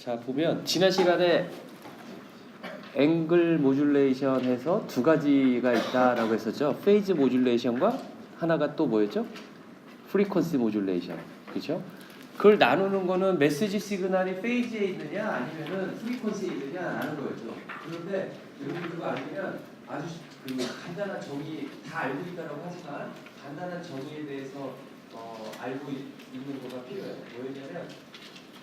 자, 보면 지난 시간에 앵글 모듈레이션 해서 두 가지가 있다라고 했었죠. 페이즈 모듈레이션과 하나가 또 뭐였죠? 프리퀀시 모듈레이션. 그렇죠? 그걸 나누는 거는 메시지 시그널이 페이즈에 있느냐 아니면은 프리퀀시에 있느냐라는 거였죠. 그런데 여러분 그거 알면 아주 그 간단한 정의 다 알고 있다라고 하지만 간단한 정의에 대해서 알고 있는 거가 필요해요. 뭐였냐면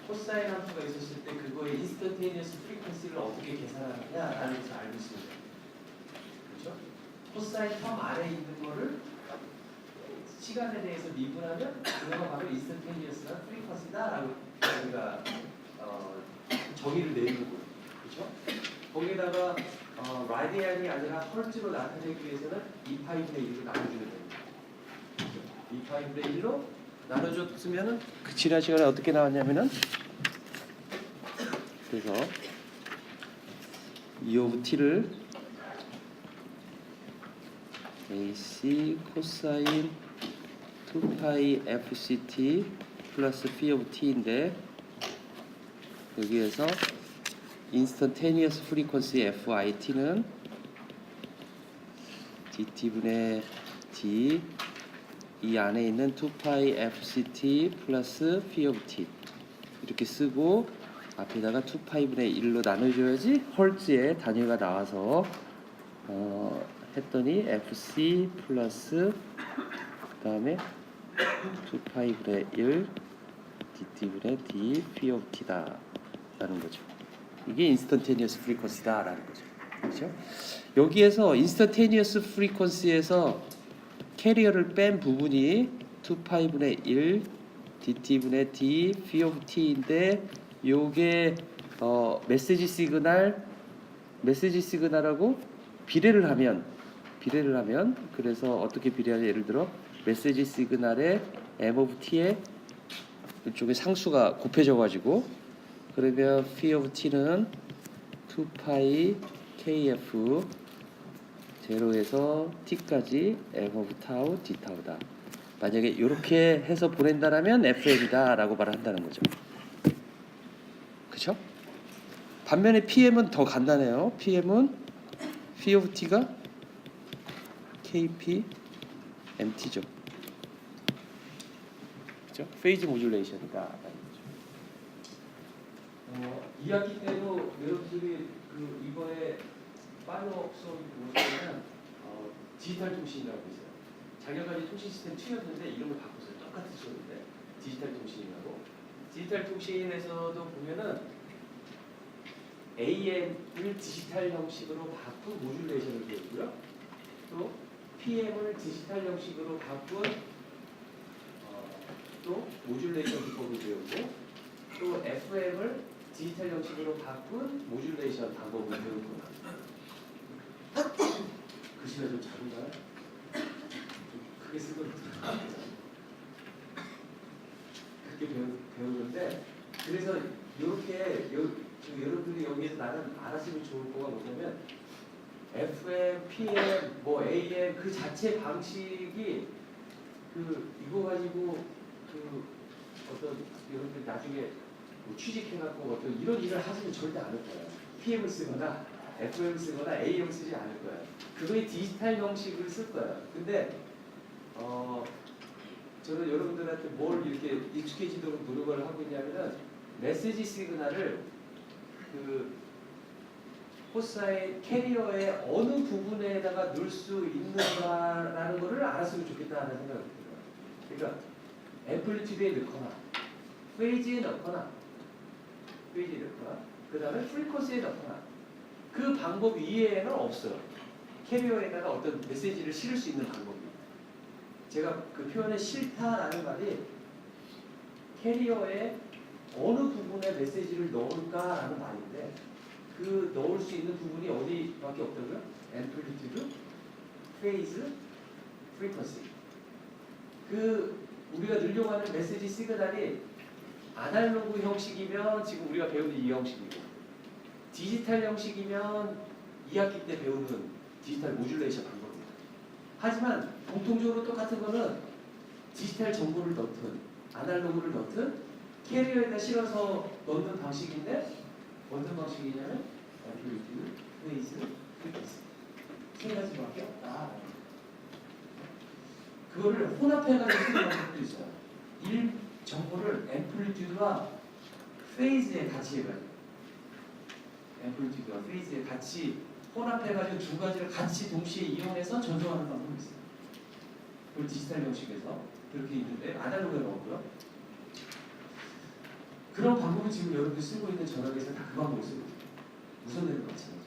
코사인 함수가 있었을 때 그거의 인스턴테니어스 프리퀀시를 어떻게 계산하느냐라는 것을 알고 있어야 돼요. 그렇죠? 코사인 텀 아래에 있는 거를 시간에 대해서 미분하면 그거가 바로 인스턴테니어스나 프리퀀시다라고 우리가 정의를 내리는 거예요. 그렇죠? 거기다가 라디안이 아니라 헐츠로 나타내기 위해서는 2파이분의 1로 나눠주면 됩니다. 2파이분의 1로 나눠줬으면은 그 지난 시간에 어떻게 나왔냐면은 그래서 E of t를 AC 코사인 2파이 FCT 플러스 P of t인데 여기에서 인스턴테니어스 프리퀀시 FIT는 DT분의 D 이 안에 있는 2파이 FCT 플러스 P of t 이렇게 쓰고 앞에다가 2파이분의 1로 나눠줘야지 헐츠의 단위가 나와서 했더니 FC 플러스 그 다음에 2파이분의 1 DT분의 D P of t다 라는 거죠. 이게 인스턴테니어스 프리퀀시다 라는 거죠. 그렇죠? 여기에서 인스턴테니어스 프리퀀시에서 캐리어를 뺀 부분이 2파이분의 1 DT분의 D P of t인데 요게 메시지 시그널하고 비례를 하면 그래서 어떻게 비례하냐 예를 들어 메시지 시그널에 M of t에 이쪽에 상수가 곱해져 가지고 그러면 P of t는 2파이 KF 0에서 t까지 M of tau d tau다. 만약에 이렇게 해서 보낸다라면 FM이다 라고 말을 한다는 거죠. 그쵸? 반면에 PM은 더 간단해요. PM은 P of t가 KP MT죠. 그쵸? 페이즈 모듈레이션이다. 2학기 때도 여러분들이 그 이번에 팔로업 수업이 무엇이냐면 디지털 통신이라고 있어요. 작년까지 통신 시스템 2였는데 이름을 바꿨어요. 똑같은 수업인데 디지털 통신이라고. 디지털 통신에서도 보면은 AM을 디지털 형식으로 바꾼 모듈레이션을 배우고요. 또 PM을 디지털 형식으로 바꾼 또 모듈레이션 기법을 배우고 또 FM을 디지털 형식으로 바꾼 모듈레이션 방법을 배우구나. 글씨가 좀 작은가요? 좀 크게 쓰고 그렇게 배우는데 그래서 이렇게 여러분들이 여기에서 나는 알았으면 좋을 거가 뭐냐면 FM, PM, 뭐 AM 그 자체 방식이 이거 가지고 어떤 여러분들 나중에 뭐 취직해갖고 어떤 이런 일을 하시면 절대 않을 거예요. PM을 쓰거나 FM을 쓰거나 AM을 쓰지 않을 거예요. 그거의 디지털 형식을 쓸 거예요. 근데 저는 여러분들한테 뭘 이렇게 익숙해지도록 노력을 하고 있냐면은 메시지 시그널을 코사인 캐리어의 어느 부분에다가 넣을 수 있는가라는 거를 알았으면 좋겠다는 생각이 들어요. 그러니까 앰플리튜드에 넣거나 페이지에 넣거나 그 다음에 프리퀀시에 넣거나 그 방법 이외에는 없어요. 캐리어에다가 어떤 메시지를 실을 수 있는 방법이. 제가 그 표현에 싫다라는 말이 캐리어에 어느 부분에 메시지를 넣을까라는 말인데 그 넣을 수 있는 부분이 어디밖에 없다고요? 앰플리튜드, 페이즈, 프리퀀시. 우리가 늘려고 하는 메시지 시그널이 아날로그 형식이면 지금 우리가 배우는 이 형식이고 디지털 형식이면 2학기 때 배우는 디지털 모듈레이션 방법입니다. 하지만 공통적으로 똑같은 거는 디지털 정보를 넣든 아날로그를 넣든 캐리어에다 실어서 넣는 방식인데 어떤 방식이냐면 앰플리튜드, 페이즈, 프리퀀시 세 가지밖에 없다. 그거를 혼합해가지고 쓰는 방법도 있어요. 정보를 앰플리튜드와 페이즈에 같이 해가지고 앰플리튜드와 페이즈에 같이 혼합해가지고 두 가지를 같이 동시에 이용해서 전송하는 방법이 있어요. 그걸 디지털 형식에서 그렇게 있는데 아날로그에 넣었고요. 그런 방법을 지금 여러분들이 쓰고 있는 전화기에서 다 그 방법을 쓰고 있어요. 무선대도 마찬가지죠.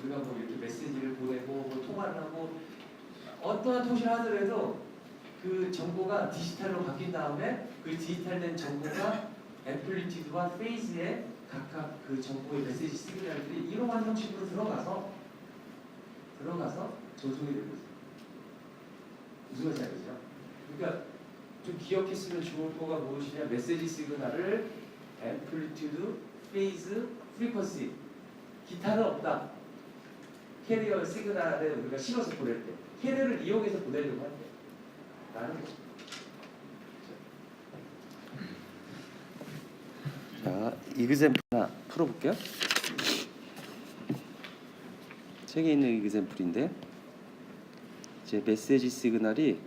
우리가 뭐 이렇게 메시지를 보내고 뭐 통화를 하고 어떠한 통신을 하더라도 그 정보가 디지털로 바뀐 다음에 그 디지털된 정보가 앰플리튜드와 페이즈에 각각 그 정보의 메시지 시그널들이 이러한 형식으로 들어가서 전송이 되고 있어요. 무슨 말인지 알겠죠? 그러니까 좀 기억했으면 좋을 거가 무엇이냐? 메시지 시그널을 앰플리튜드, 페이즈, 프리퀀시 기타는 없다. 캐리어 시그널에 우리가 실어서 보낼 때 캐리어를 이용해서 보내려고 할 때 라는 거. 자, 이그샘플 하나 풀어볼게요. 책에 있는 이그샘플인데 이제 메시지 시그널이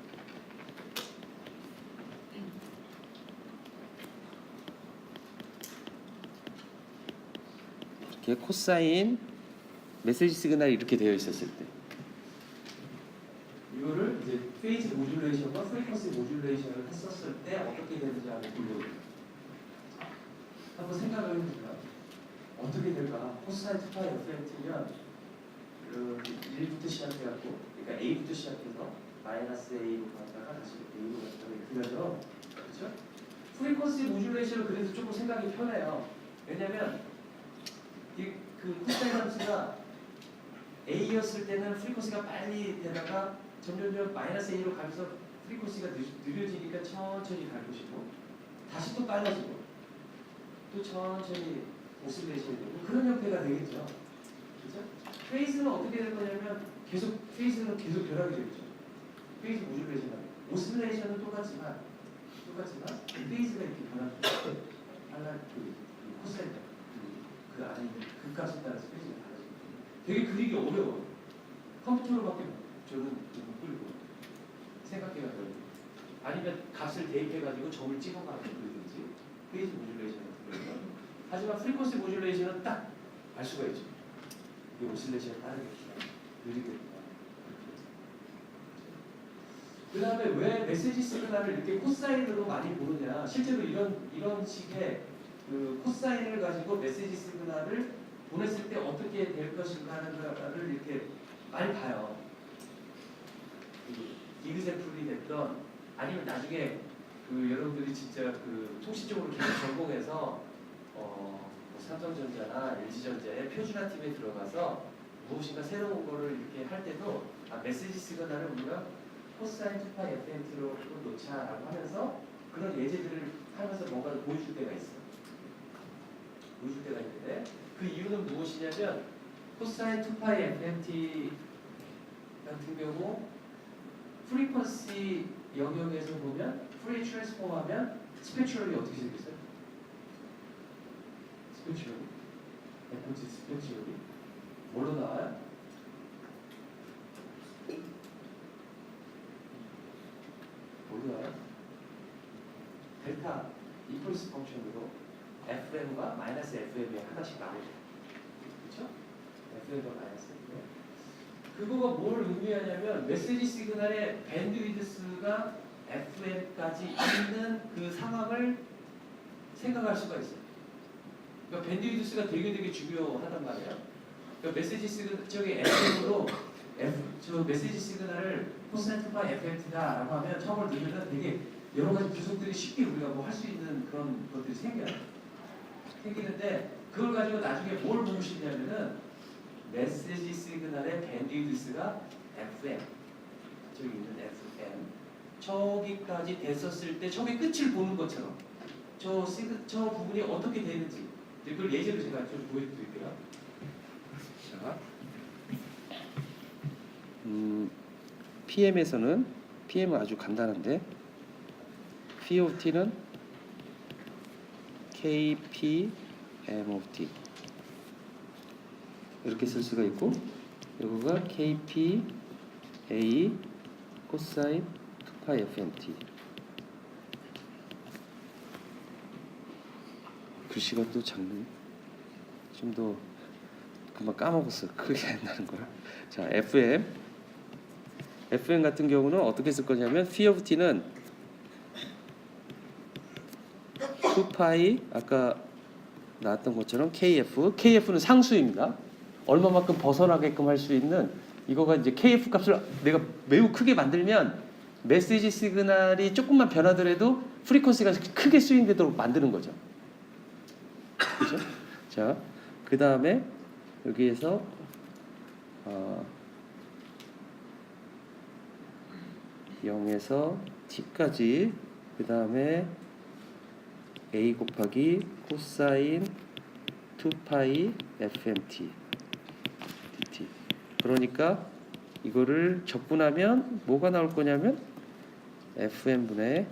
이렇게 코사인 메시지 시그널이 이렇게 되어 있었을 때 이거를 이제 페이즈 모듈레이션과 프리퀀시 모듈레이션을 했었을 때 어떻게 되는지 한번 보려고요. 한번 생각을 해보면 어떻게 될까? 코사인 투파 FMT면 그 1부터 시작해갖고 그러니까 A부터 시작해서 마이너스 A로 갔다가 다시 A로 갔다가 이렇게 가죠. 그렇죠? 프리퀀시 모듈레이션은 그래도 조금 생각이 편해요. 왜냐면 그 코사인 함수가 A였을 때는 프리퀀시가 빨리 되다가 점점 마이너스 A로 가면서 프리퀀시가 느려지니까 천천히 갈 것이고 다시 또 빨라지고 또 천천히 오실레이션이 되고 그런 형태가 되겠죠. 그렇죠? 페이즈는 어떻게 될 거냐면 페이즈는 계속 변하게 되겠죠. 페이즈 모듈레이션 오실레이션은 똑같지만 페이즈가 이렇게 변하죠. 그 코사인 그 안에 있는 그 값에 따라서 페이즈가 달라집니다. 되게 그리기 어려워요. 컴퓨터로밖에 저는 못 그리고 생각해가지고 아니면 값을 대입해가지고 점을 찍어가지고 그리든지 페이지 모듈레이션 같은 거예요. 하지만 프리퀀시 모듈레이션은 딱 알 수가 있죠. 이 오실레이션에 따르겠다. 느리게 된다. 그 다음에 왜 메시지 시그널을 이렇게 코사인으로 많이 보느냐. 실제로 이런 식의 그 코사인을 가지고 메시지 시그널을 보냈을 때 어떻게 될 것인가 하는 거를 이렇게 많이 봐요. 이그샘플이 됐던 아니면 나중에 그 여러분들이 진짜 그 통신 쪽으로 계속 전공해서 뭐 삼성전자나 LG전자의 표준화 팀에 들어가서 무엇인가 새로운 거를 이렇게 할 때도 메시지 시그널을 우리가 코사인 투파 FMT로 놓자라고 하면서 그런 예제들을 하면서 뭔가를 보여줄 때가 있어요. 보여줄 때가 있는데 그 이유는 무엇이냐면 코사인 투파이 FMT 같은 경우 프리퀀시 영역에서 보면 프리 트랜스폼 하면 스펙츄얼이 어떻게 생겼어요? 스펙츄얼 FMT 스펙츄얼이 뭘로 나와요? 뭘로 나와요? 델타 임펄스 펑션으로 FM과 마이너스 FM이 하나씩 나오죠. 그렇죠? FM과 마이너스 FM. 그거가 뭘 의미하냐면 메시지 시그널의 밴드위드스가 FM까지 있는 그 상황을 생각할 수가 있어요. 그러니까 밴드위드스가 되게 중요하단 말이에요. 그러니까 메시지 시그널 저기 FM으로 저 메시지 시그널을 코사인 투파 FMT다라고 하면 처음을 넣으면 되게 여러 가지 구성들이 쉽게 우리가 뭐 할 수 있는 그런 것들이 생기는데 그걸 가지고 나중에 뭘 보고 싶냐면은 메시지 시그널의 밴드위드스가 FM 저기 있는 FM 저기까지 됐었을 때 저기 끝을 보는 것처럼 저 부분이 어떻게 되는지 그걸 예제로 제가 좀 보여드릴게요. 자, PM은 아주 간단한데 POT는 KPMOT 이렇게 쓸 수가 있고, 이거가 KPA 코사인 2파이 FMT. 글씨가 또 작네. 좀 더 금방 까먹었어. 크게 안 나는 거야. 자, FM 같은 경우는 어떻게 쓸 거냐면 P of T는 2파이 아까 나왔던 것처럼 KF는 상수입니다. 얼마만큼 벗어나게끔 할 수 있는 이거가 이제 KF 값을 내가 매우 크게 만들면 메시지 시그널이 조금만 변하더라도 프리퀀시가 크게 스윙되도록 만드는 거죠. 그죠? 자, 그 다음에 여기에서 0에서 t까지, 그 다음에 a 곱하기 코사인 2파이 fmt dt. 그러니까 이거를 적분하면 뭐가 나올 거냐면 fm분의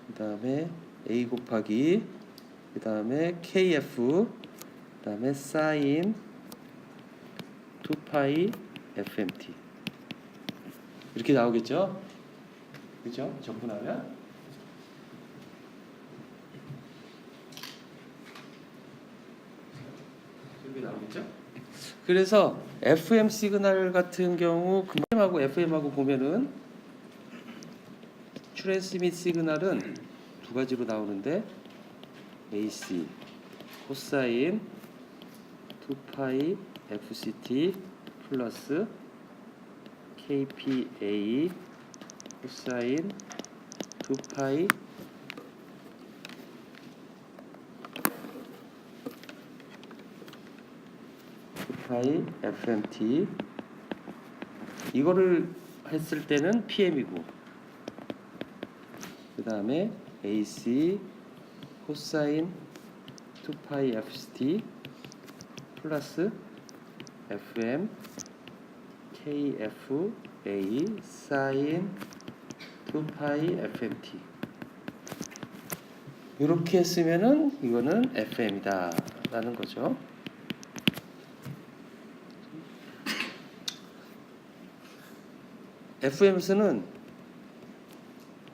그 다음에 a 곱하기 그 다음에 kf 그 다음에 사인 2파이 fmt 이렇게 나오겠죠? 그죠? 적분하면 이렇게 나오겠죠? 그래서 FM 시그널 같은 경우 FM하고 FM하고 보면은 트랜스밋 시그널은 두 가지로 나오는데 AC 코사인 2파이 FCT 플러스 KPA 코사인 2파이 FMT. 이거를 했을 때는 PM이고, 그 다음에 AC 코사인 2파이 FCT 플러스 FM KFA 사인 2파이 FMT. 이렇게 했으면은 이거는 FM이다 라는 거죠. FM에서는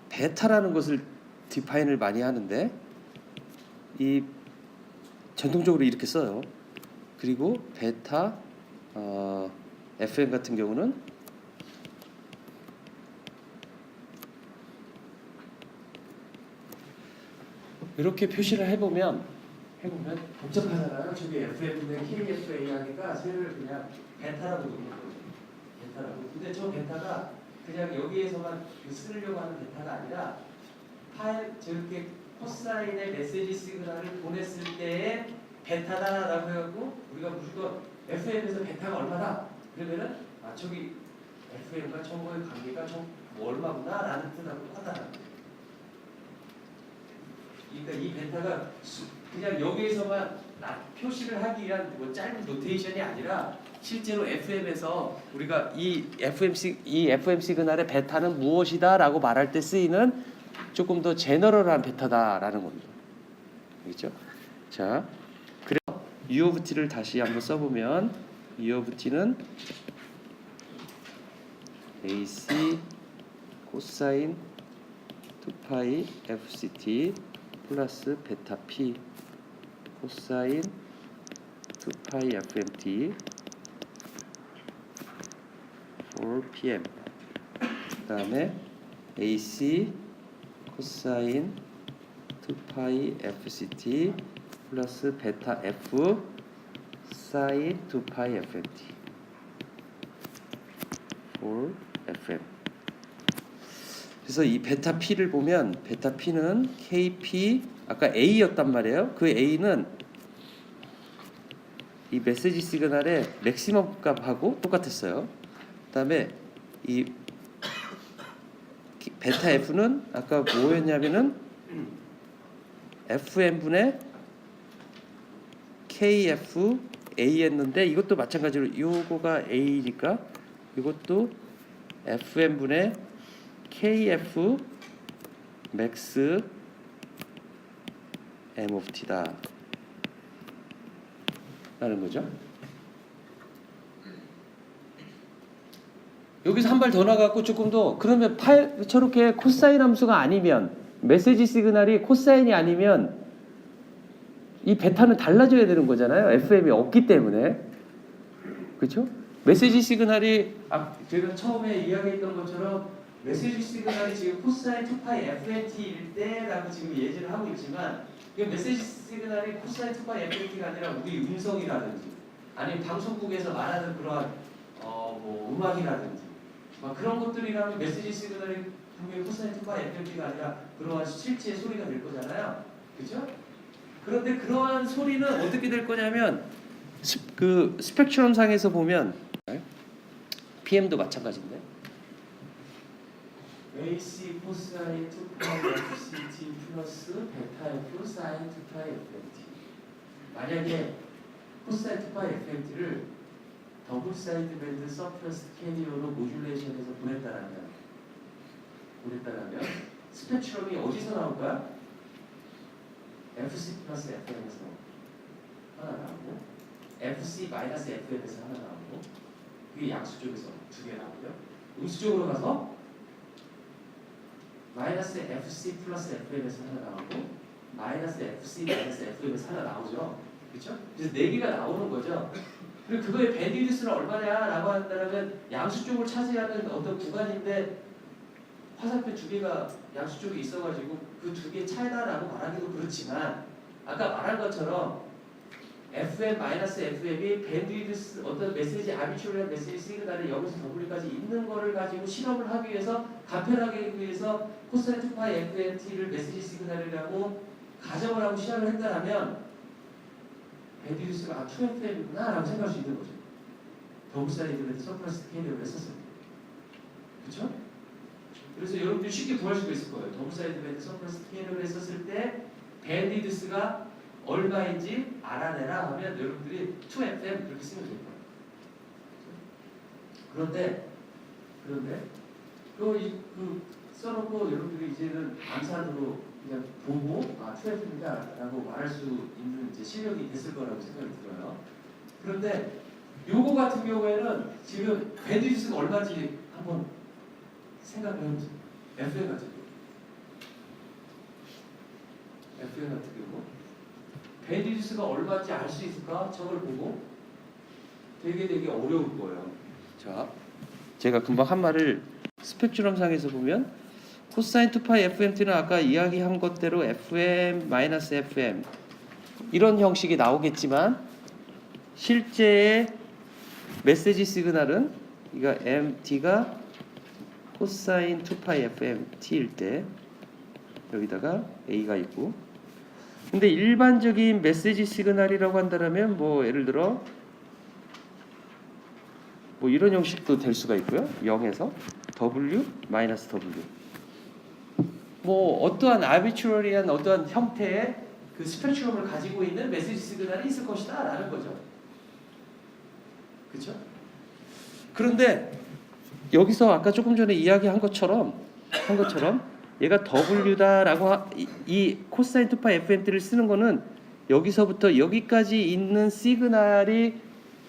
베타라는 것을 디파인을 많이 하는데 이 전통적으로 이렇게 써요. 그리고 베타 FM 같은 경우는 이렇게 표시를 해보면 복잡하잖아요. 저기 FM분의 KFA 하니까 쟤를 그냥 베타라고 부르는 거예요. 베타라고. 근데 저 베타가 그냥 여기에서만 쓰려고 하는 베타가 아니라 저렇게 코사인의 메시지 시그널을 보냈을 때의 베타다라고 해갖고 우리가 무조건 FM에서 베타가 얼마다 그러면은 저기 FM과 정보의 관계가 뭐 얼마구나 라는 뜻하고 똑같다는 거예요. 그러니까 이 베타가 그냥 여기에서만 표시를 하기 위한 뭐 짧은 노테이션이 아니라 실제로 FM에서 우리가 이 FM 시그널의 베타는 무엇이다라고 말할 때 쓰이는 조금 더 제너럴한 베타다라는 겁니다. 그렇죠? 자, 그래서 U of T를 다시 한번 써보면 U of T는 AC 코사인 2파이 FCT 플러스 베타 P 코사인 2파이 FMT for PM. 그 다음에 AC 코사인 2파이 FCT 플러스 베타 F 사인 2파이 FMT for FM. 그래서 이 베타 P를 보면 베타 P는 KP 아까 A였단 말이에요. 그 A는 이 메시지 시그널의 맥시멈 값하고 똑같았어요. 그다음에 이 베타 F는 아까 뭐였냐면은 FM분의 KFA였는데 이것도 마찬가지로 요거가 A니까 이것도 FM분의 KF 맥스 M of T다 라는 거죠. 여기서 한 발 더 나가고 조금 더, 그러면 저렇게 코사인 함수가 아니면, 메시지 시그널이 코사인이 아니면 이 베타는 달라져야 되는 거잖아요. FM이 없기 때문에. 그렇죠? 메시지 시그널이 제가 처음에 이야기했던 것처럼 메시지 시그널이 지금 코사인 2파이 FMT일 때라고 지금 예지를 하고 있지만, 이 메시지 시그널이 코사인 2파이 FMT가 아니라 우리 음성이라든지 아니면 방송국에서 말하는 그러한 뭐 음악이라든지 그런 것들이라면 메시지 시그널이 분명히 코사인 2파이 FMT가 아니라 그러한 실제 소리가 될 거잖아요. 그렇죠? 그런데 그러한 소리는 어떻게 될 거냐면 그 스펙트럼 상에서 보면 PM도 마찬가지인데 AC 코사인 2파이 FCT 플러스 베타 F 사인 2파이 FMT. 만약에 코사인 2파이 FMT를 더블 사이드 밴드 서플러스 캐리어로 모듈레이션해서 보냈다라면 스펙트럼이 어디서 나올까요? FC 플러스 FM에서 하나 나오고 FC 마이너스 FM에서 하나 나오고, 그게 양수 쪽에서 두 개 나오고요. 음수 쪽으로 가서 마이너스 FC 플러스 FM에서 하나 나오고 마이너스 FC 마이너스 FM에서 하나 나오죠. 그렇죠? 그래서 네 개가 나오는 거죠. 그리고 그거의 밴드위드스는 얼마냐라고 한다면 양수 쪽을 차지하는 어떤 구간인데 화살표 두 개가 양수 쪽에 있어가지고 그 두 개 차이다라고 말하기도 그렇지만, 아까 말한 것처럼 FM-FM이 밴드위드스 어떤 메시지 아비추얼한 메시지 시그널이 0에서 W까지 있는 거를 가지고 실험을 하기 위해서 간편하게 위해서 코사인 2파이 FMT를 메시지 시그널이라고 가정을 하고 시작을 했다라면 밴드위드스가 2FM이구나 라고 생각할 수 있는 거죠. 더블 사이드 서플러스 캐리어를 했었어요. 그렇죠? 그래서 여러분들이 쉽게 구할 수가 있을 거예요. 더블 사이드 밴드 서플러스 캐리어를 했었을 때 밴드위드스가 얼마인지 알아내라 하면 여러분들이 2FM 그렇게 쓰면 될 거예요. 그런데 그 써놓고 여러분들이 이제는 암산으로 그냥 보고 2FM이다라고 말할 수 있는 이제 실력이 됐을 거라고 생각이 들어요. 그런데 요거 같은 경우에는 지금 밴드위드스가 얼마인지 한번 생각을 해보세요. FM 같은 경우. FM 같은 경우. 밴드위드스가 얼마인지 알 수 있을까? 저걸 보고 되게 어려울 거예요. 자, 제가 금방 한 말을 스펙트럼상에서 보면 코사인 2파이 FMT는 아까 이야기한 것대로 FM-FM 이런 형식이 나오겠지만 실제의 메시지 시그널은 이거 MT가 코사인 2파이 FMT일 때 여기다가 A가 있고, 근데 일반적인 메시지 시그널이라고 한다면 뭐 예를 들어 뭐 이런 형식도 될 수가 있고요. 0에서 W 마이너스 W. 뭐 어떠한 아비추얼리한 어떠한 형태의 그 스펙트럼을 가지고 있는 메시지 시그널이 있을 것이다라는 거죠. 그렇죠? 그런데 여기서 아까 조금 전에 이야기한 것처럼 얘가 W다라고 이 코사인 2파이 FMT를 쓰는 거는 여기서부터 여기까지 있는 시그널이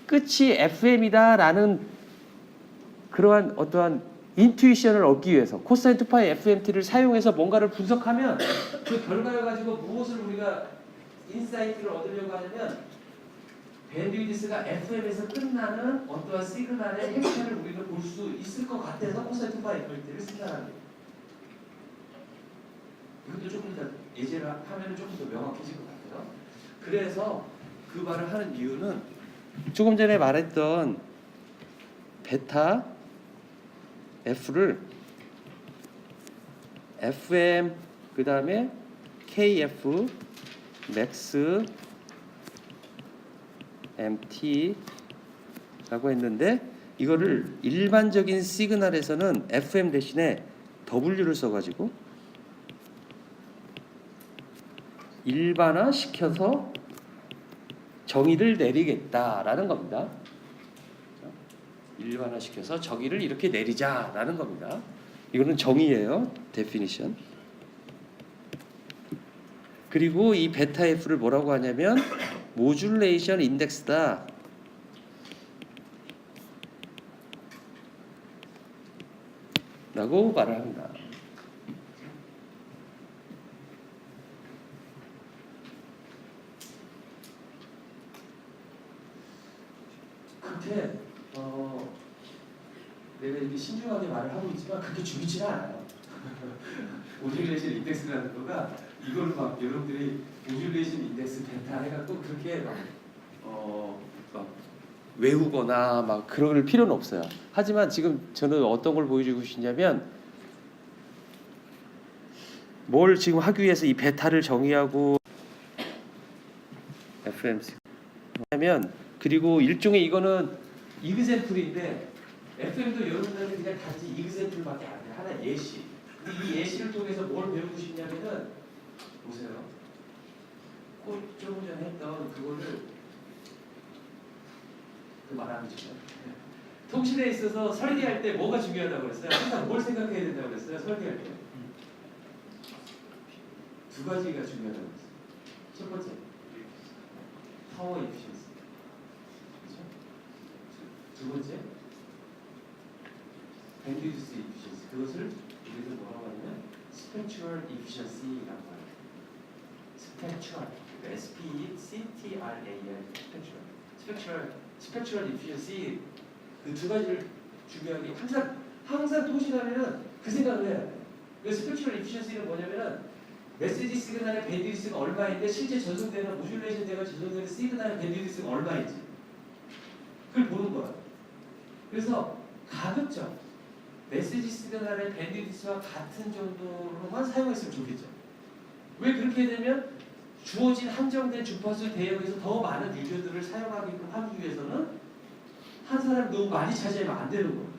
끝이 FM이다라는 그러한 어떠한 인투이션을 얻기 위해서 코사인 2파이 FMT를 사용해서 뭔가를 분석하면 그 결과를 가지고 무엇을 우리가 인사이트를 얻으려고 하냐면 밴드위드스가 FM에서 끝나는 어떠한 시그널의 행태를 우리가 볼 수 있을 것 같아서 코사인 2파이 FMT를 쓴다는 거예요. 이것도 조금 더 예제를 하면 조금 더 명확해질 것 같아요. 그래서 그 말을 하는 이유는 조금 전에 말했던 베타 F를 FM 그 다음에 KF 맥스 MT라고 했는데 이거를 일반적인 시그널에서는 FM 대신에 W를 써가지고 일반화 시켜서 정의를 내리겠다라는 겁니다. 일반화 시켜서 정의를 이렇게 내리자라는 겁니다. 이거는 정의예요. definition. 그리고 이 베타 F를 뭐라고 하냐면 모듈레이션 인덱스다. 라고 말을 합니다. 그렇게 내가 이렇게 신중하게 말을 하고 있지만 그렇게 중요치는 않아요. 모듈레이션 인덱스라는 거가 이걸 막 여러분들이 모듈레이션 인덱스 베타 해갖고 그렇게 막 외우거나 막 그럴 필요는 없어요. 하지만 지금 저는 어떤 걸 보여주고 싶냐면 뭘 지금 하기 위해서 이 베타를 정의하고 FMC 하면 그리고 일종의 이거는 이그샘플인데 FM도 여러분들은 그냥 단지 이그샘플밖에 안 돼. 하나 예시. 이 예시를 통해서 뭘 배우고 싶냐면은 보세요. 조금 전에 했던 그거를 그 말하는 거죠. 통신에 있어서 설계할 때 뭐가 중요하다고 그랬어요? 항상 뭘 생각해야 된다고 그랬어요? 설계할 때. 두 가지가 중요하다고 그랬어요. 첫 번째, 파워 이피션시. 그렇죠? 두 번째, 밴드위스 이피션시. 그것을 우리가 뭐라고 하냐면 스펙츄얼 이피션시라고 해요. 스펙츄얼. 그러니까 SPECTRAL. 스펙츄얼 이피션시. 그 두 가지를 중요하게 항상 통신하면은 그 생각을 해야 돼. 그 스펙츄얼 이피션시는 뭐냐면은 메시지 시그널의 밴드위스가 얼마인데 실제 전송되는 모듈레이션 되고 전송되는 시그널의 밴드위스가 얼마인지 그걸 보는 거야. 그래서 가급적 메시지 시그널의 밴드위스와 같은 정도로만 사용했으면 좋겠죠. 왜 그렇게 되면 주어진 한정된 주파수 대역에서 더 많은 유저들을 사용하게끔 하기 위해서는 한 사람이 너무 많이 차지하면 안 되는 거예요.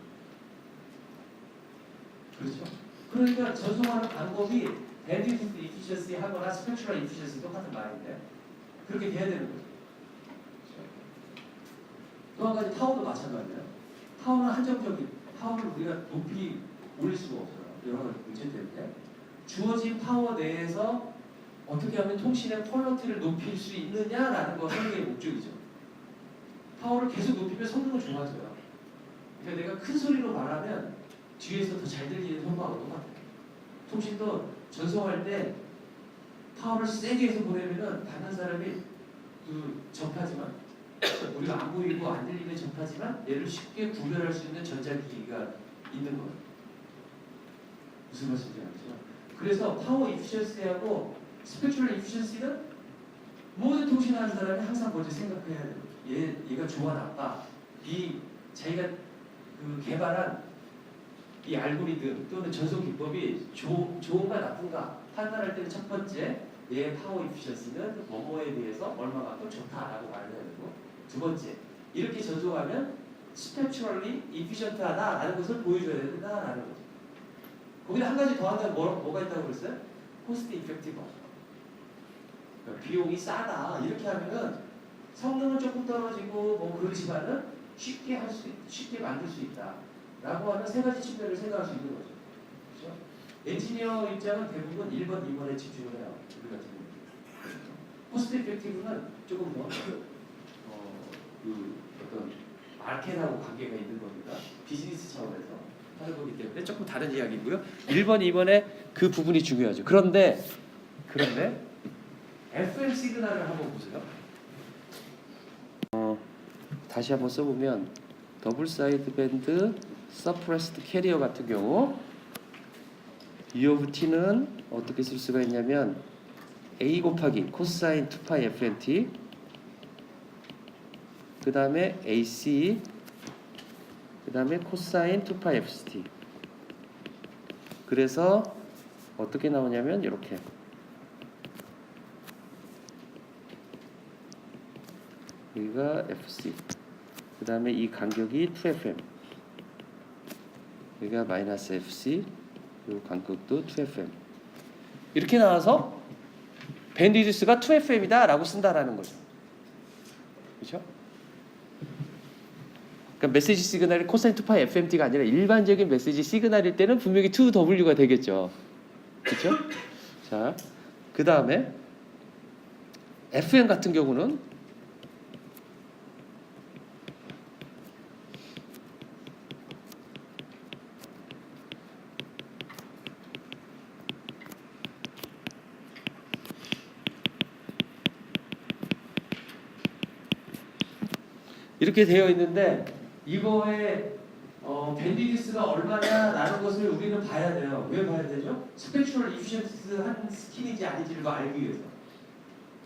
그렇죠? 그러니까 전송하는 방법이 밴드위스 이피션시 하거나 스펙츄럴 이피션시 똑같은 말인데 그렇게 돼야 되는 거죠. 또 한 가지 타워도 마찬가지예요. 타워는 한정적인 파워를 우리가 높이 올릴 수가 없어요. 여러 가지 문제 때문에 주어진 파워 내에서 어떻게 하면 통신의 퀄리티를 높일 수 있느냐라는 거 설계의 목적이죠. 파워를 계속 높이면 성능은 좋아져요. 그러니까 내가 큰 소리로 말하면 뒤에서 더 잘 들리는 효과하고 똑같아요. 통신도 전송할 때 파워를 세게 해서 보내면은 다른 사람이 접하지만 우리가 안 보이고 안 들리는 접하지만 얘를 쉽게 구별할 수 있는 전자기기가 있는 거예요. 무슨 말씀인지 알죠? 그래서 파워 이피션시하고 스펙츄럴 이피션시는 모든 통신하는 사람이 항상 먼저 생각해야 돼요. 얘가 좋아 나빠. 자기가 개발한 이 알고리즘 또는 전송 기법이 좋은가 나쁜가 판단할 때는 첫 번째 얘의 파워 이피션시는 뭐뭐에 비해서 얼마만큼 좋다라고 말을 해야 되고 두 번째 이렇게 전송하면 스펙츄럴리 이피션트하다라는 것을 보여줘야 된다라는 거죠. 거기다 한 가지 더 한다면 뭐가 있다고 그랬어요? 코스트 이펙티브. 그러니까 비용이 싸다 이렇게 하면은 성능은 조금 떨어지고 뭐 그렇지만은 쉽게 만들 수 있다라고 하는 세 가지 측면을 생각할 수 있는 거죠. 그렇죠? 엔지니어 입장은 대부분 1번, 2번에 집중을 해요. 우리 같은 경우. 코스트 이펙티브는 조금 더 어떤 마켓하고 관계가 있는 겁니다. 비즈니스 차원에서 하는 거기 때문에 조금 다른 이야기고요. 1번, 2번에 그 부분이 중요하죠. 그런데 FM 시그널을 한번 보세요. 다시 한번 써보면 더블 사이드 밴드 서프레스드 캐리어 같은 경우 U of T는 어떻게 쓸 수가 있냐면 A 곱하기 코사인 2파이 FNT 그 다음에 AC 그 다음에 코사인 2파이 FCT 그래서 어떻게 나오냐면 이렇게 여기가 FC 그 다음에 이 간격이 2FM 여기가 마이너스 FC 이 간격도 2FM 이렇게 나와서 밴드위드스가 2FM이다 라고 쓴다라는 거죠. 그렇죠? 그러니까 메시지 시그널이 코사인 2파이 FMT가 아니라 일반적인 메시지 시그널일 때는 분명히 2W가 되겠죠. 그렇죠? 자, 그 다음에 FM 같은 경우는 이렇게 되어 있는데 이거의 밴디디스가 얼마냐라는 것을 우리는 봐야 돼요. 왜 봐야 되죠? 스펙추럴 이피션트한 스킨인지 아닌지를 알기 위해서.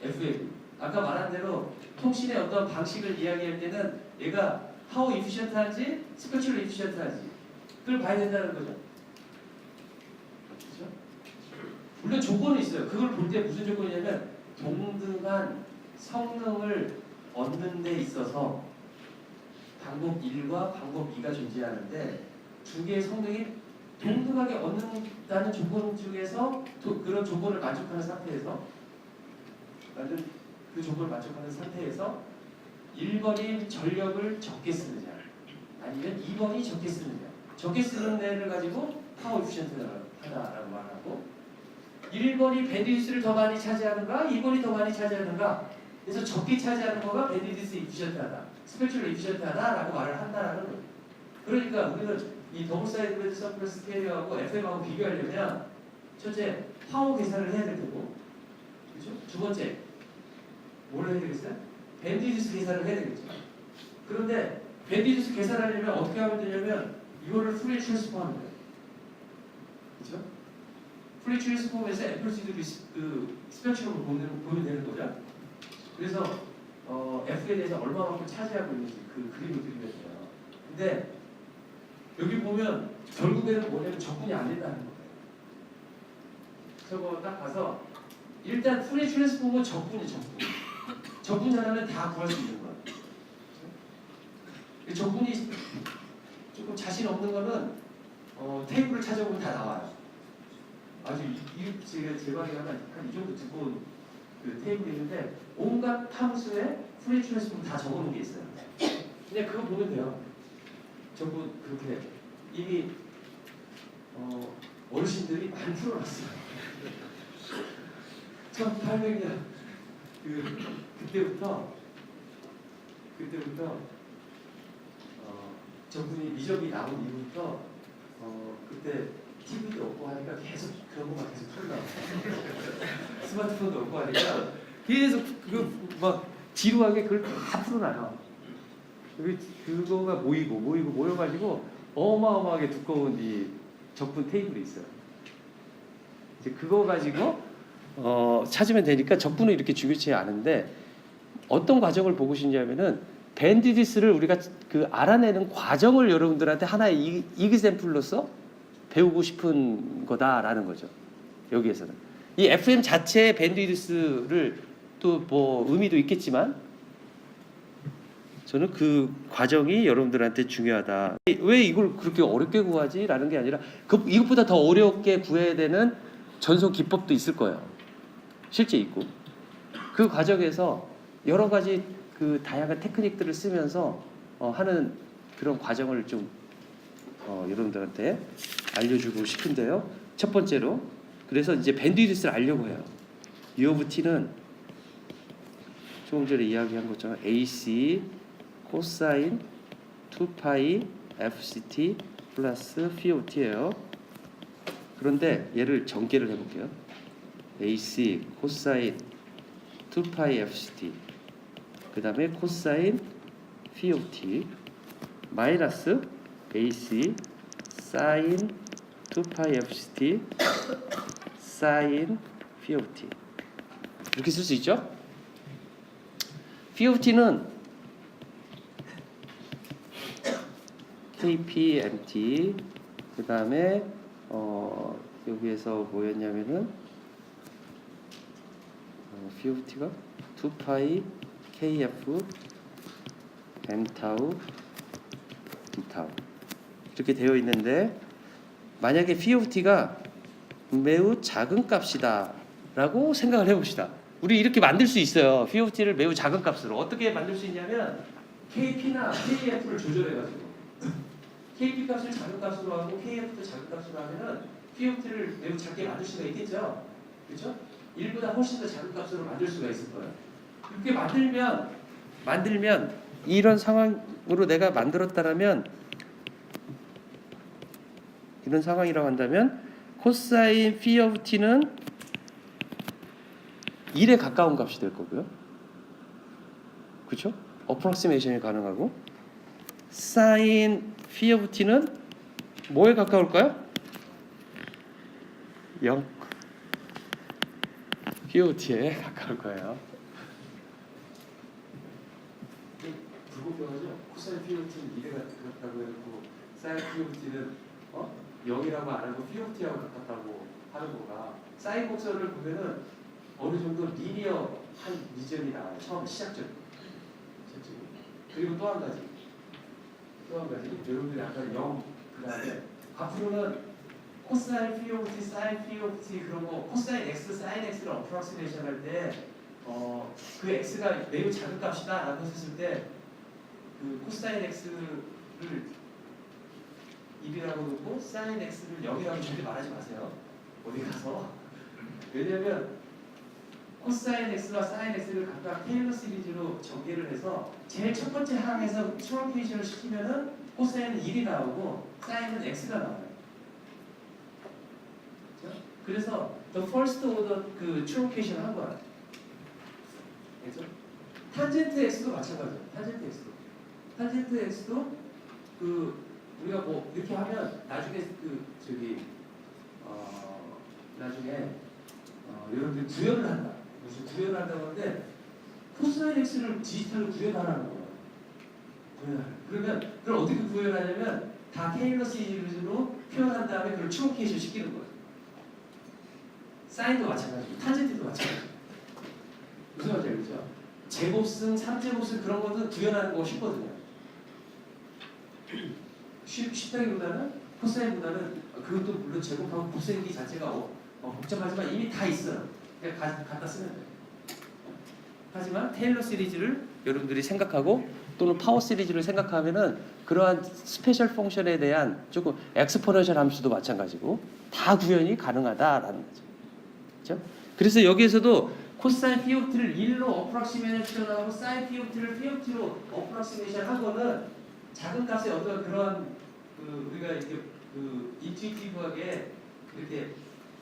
FM. 아까 말한 대로 통신의 어떤 방식을 이야기할 때는 얘가 how efficient한지 스펙추럴 efficient한지 그걸 봐야 된다는 거죠. 그렇죠? 물론 조건이 있어요. 그걸 볼 때 무슨 조건이냐면 동등한 성능을 얻는 데 있어서 방법 1과 방법 2가 존재하는데 두 개의 성능이 동등하게 얻는다는 조건 중에서 그런 조건을 만족하는 상태에서 그 조건을 만족하는 상태에서 1번이 전력을 적게 쓰느냐 아니면 2번이 적게 쓰느냐 적게 쓰는 애를 가지고 파워 이피션트하다라고 말하고 1번이 밴드위스를 더 많이 차지하는가 2번이 더 많이 차지하는가 그래서 적게 차지하는 거가 밴드위스 이피션트하다 스펙추럴 이피션트하다라고 말을 한다라는 거예요. 그러니까 우리는 이 더블 사이드 브레드 서플 스테레오하고 FM하고 비교하려면 첫째 파워 계산을 해야 될 테고 그렇죠? 두 번째 뭘 해야 되겠어요? 밴드위스 계산을 해야 되겠죠. 그런데 밴드위스 계산하려면 어떻게 하면 되냐면 이거를 풀리 트랜스폼하는 거예요. 그렇죠? 풀리 트랜스폼에서 앰플리튜드 그 스펙트럼을 보면 되는 거죠. 그래서 F에 대해서 얼마만큼 차지하고 있는지 그 그림을 그리면 돼요. 근데 여기 보면 결국에는 뭐냐면 적분이 안 된다는 거예요. 저거 딱 봐서 일단 풀리 트랜스폼은 적분이 적분. 적분 잘하면 다 구할 수 있는 거예요. 적분이 조금 자신 없는 거는 테이블을 찾아보면 다 나와요. 아주 제 방에 한이 정도 두꺼운 그 테이블이 있는데 온갖 함수에 풀리 트랜스폼 다 적어놓은 게 있어요. 그냥 그거 보면 돼요. 전부 그렇게 이미 어르신들이 많이 풀어놨어요. 1800년 그때부터 저분이 미적이 나온 이후부터 그때 TV도 없고 하니까 계속 그런 거만 계속 풀어나와요. 스마트폰도 없고 하니까 계속 막 지루하게 그걸 다 풀어놔요. 그거가 모여가지고 어마어마하게 두꺼운 이 적분 테이블이 있어요. 이제 그거 가지고 찾으면 되니까 적분은 이렇게 중요치 않은데 어떤 과정을 보고 싶냐면은 밴드위스를 우리가 그 알아내는 과정을 여러분들한테 하나의 이그샘플로서 배우고 싶은 거다라는 거죠. 여기에서는 이 FM 자체의 밴드위스를 또 뭐 의미도 있겠지만 저는 그 과정이 여러분들한테 중요하다. 왜 이걸 그렇게 어렵게 구하지라는 게 아니라 이것보다 더 어렵게 구해야 되는 전송 기법도 있을 거예요. 실제 있고 그 과정에서 여러 가지 그 다양한 테크닉들을 쓰면서 하는 그런 과정을 좀 여러분들한테 알려주고 싶은데요. 첫 번째로 그래서 이제 밴드위스를 알려고 해요. U of T는 조금 전에 이야기한 것처럼 AC 코사인 2파이 FCT 플러스 POT예요. 그런데 얘를 전개를 해볼게요. AC 코사인 2파이 FCT 그 다음에 코사인 POT 마이너스 AC 사인 2파이 FCT 사인 POT 이렇게 쓸 수 있죠? POT는 KPMT 그 다음에 여기에서 뭐였냐면은 POT가 2파이 KF M타우 D타우 이렇게 되어 있는데 만약에 POT가 매우 작은 값이다 라고 생각을 해봅시다. 우리 이렇게 만들 수 있어요. POT를 매우 작은 값으로 어떻게 만들 수 있냐면 KP나 KF를 조절해가지고 KP 값을 작은 값으로 하고 KF도 작은 값으로 하면은 POT를 매우 작게 만들 수가 있겠죠. 그렇죠? 1보다 훨씬 더 작은 값으로 만들 수가 있을 거예요. 이렇게 만들면 이런 상황으로 내가 만들었다라면 이런 상황이라고 한다면 코사인 phi of t는 1에 가까운 값이 될 거고요. 그렇죠? 어프록시메이션이 가능하고 사인 phi of t는 뭐에 가까울까요? 0. phi of t에 가까울 거예요. 불공평하죠? 코사인 phi of t는 1에 가깝다고 해놓고 사인 phi of t는 0이라고 안 하고 phi of t하고 가깝다고 하는 거가 사인 곡선을 보면은 어느 정도 리니어한 리전이 나와요. 처음 시작점. 그리고 또 한 가지. 여러분들이 아까 0 그다음에 앞으로는 코사인 phi of t, 사인 phi of t 그런 거 코사인 x, 사인 x를 어프록시메이션 할 때 그 x가 매우 작은 값이다라고 했을 때 그 코사인 x를 1이라고 놓고 사인 x를 0이라고 절대 말하지 마세요. 어디 가서. 왜냐하면 코사인 x와 사인 x를 각각 테일러 시리즈로 전개를 해서 제일 첫 번째 항에서 트렁케이션을 시키면은 코사인은 1이 나오고 사인은 x가 나와요. 그렇죠? 그래서 the first order 그 트렁케이션을 한 거야. 그렇죠? 탄젠트 x도 마찬가지예요. 탄젠트 x도 그 우리가 뭐 이렇게 하면 나중에 나중에 여러분들 구현을 한다. 무슨 구현을 한다고 하는데 코사인 x를 디지털로 구현하라는 거예요. 그러면 그걸 어떻게 구현하냐면 다 테일러 시리즈로 표현한 다음에 그걸 트렁케이션 시키는 거예요. 사인도 마찬가지고 탄젠트도 마찬가지고. 무슨 말인지 알겠죠? 제곱승, 3제곱승 그런 것은 구현하는 거 쉽거든요. 쉽다기보다는 코사인보다는 그것도 물론 제곱하고 곱셈기 자체가 복잡하지만 이미 다 있어요. 그냥 갖다 쓰면 돼요. 하지만 테일러 시리즈를 여러분들이 생각하고 또는 파워 시리즈를 생각하면은 그러한 스페셜 펑션에 대한 조금 엑스포넨셜 함수도 마찬가지고 다 구현이 가능하다라는 거죠. 그렇죠? 그래서 여기에서도 코사인 phi of t를 1로 어프록시메이션 하고 사인 phi of t를 phi of t로 어프록시메이션 한 거는 작은 값의 어떤 그런 우리가 이렇게 인투이티브하게 이렇게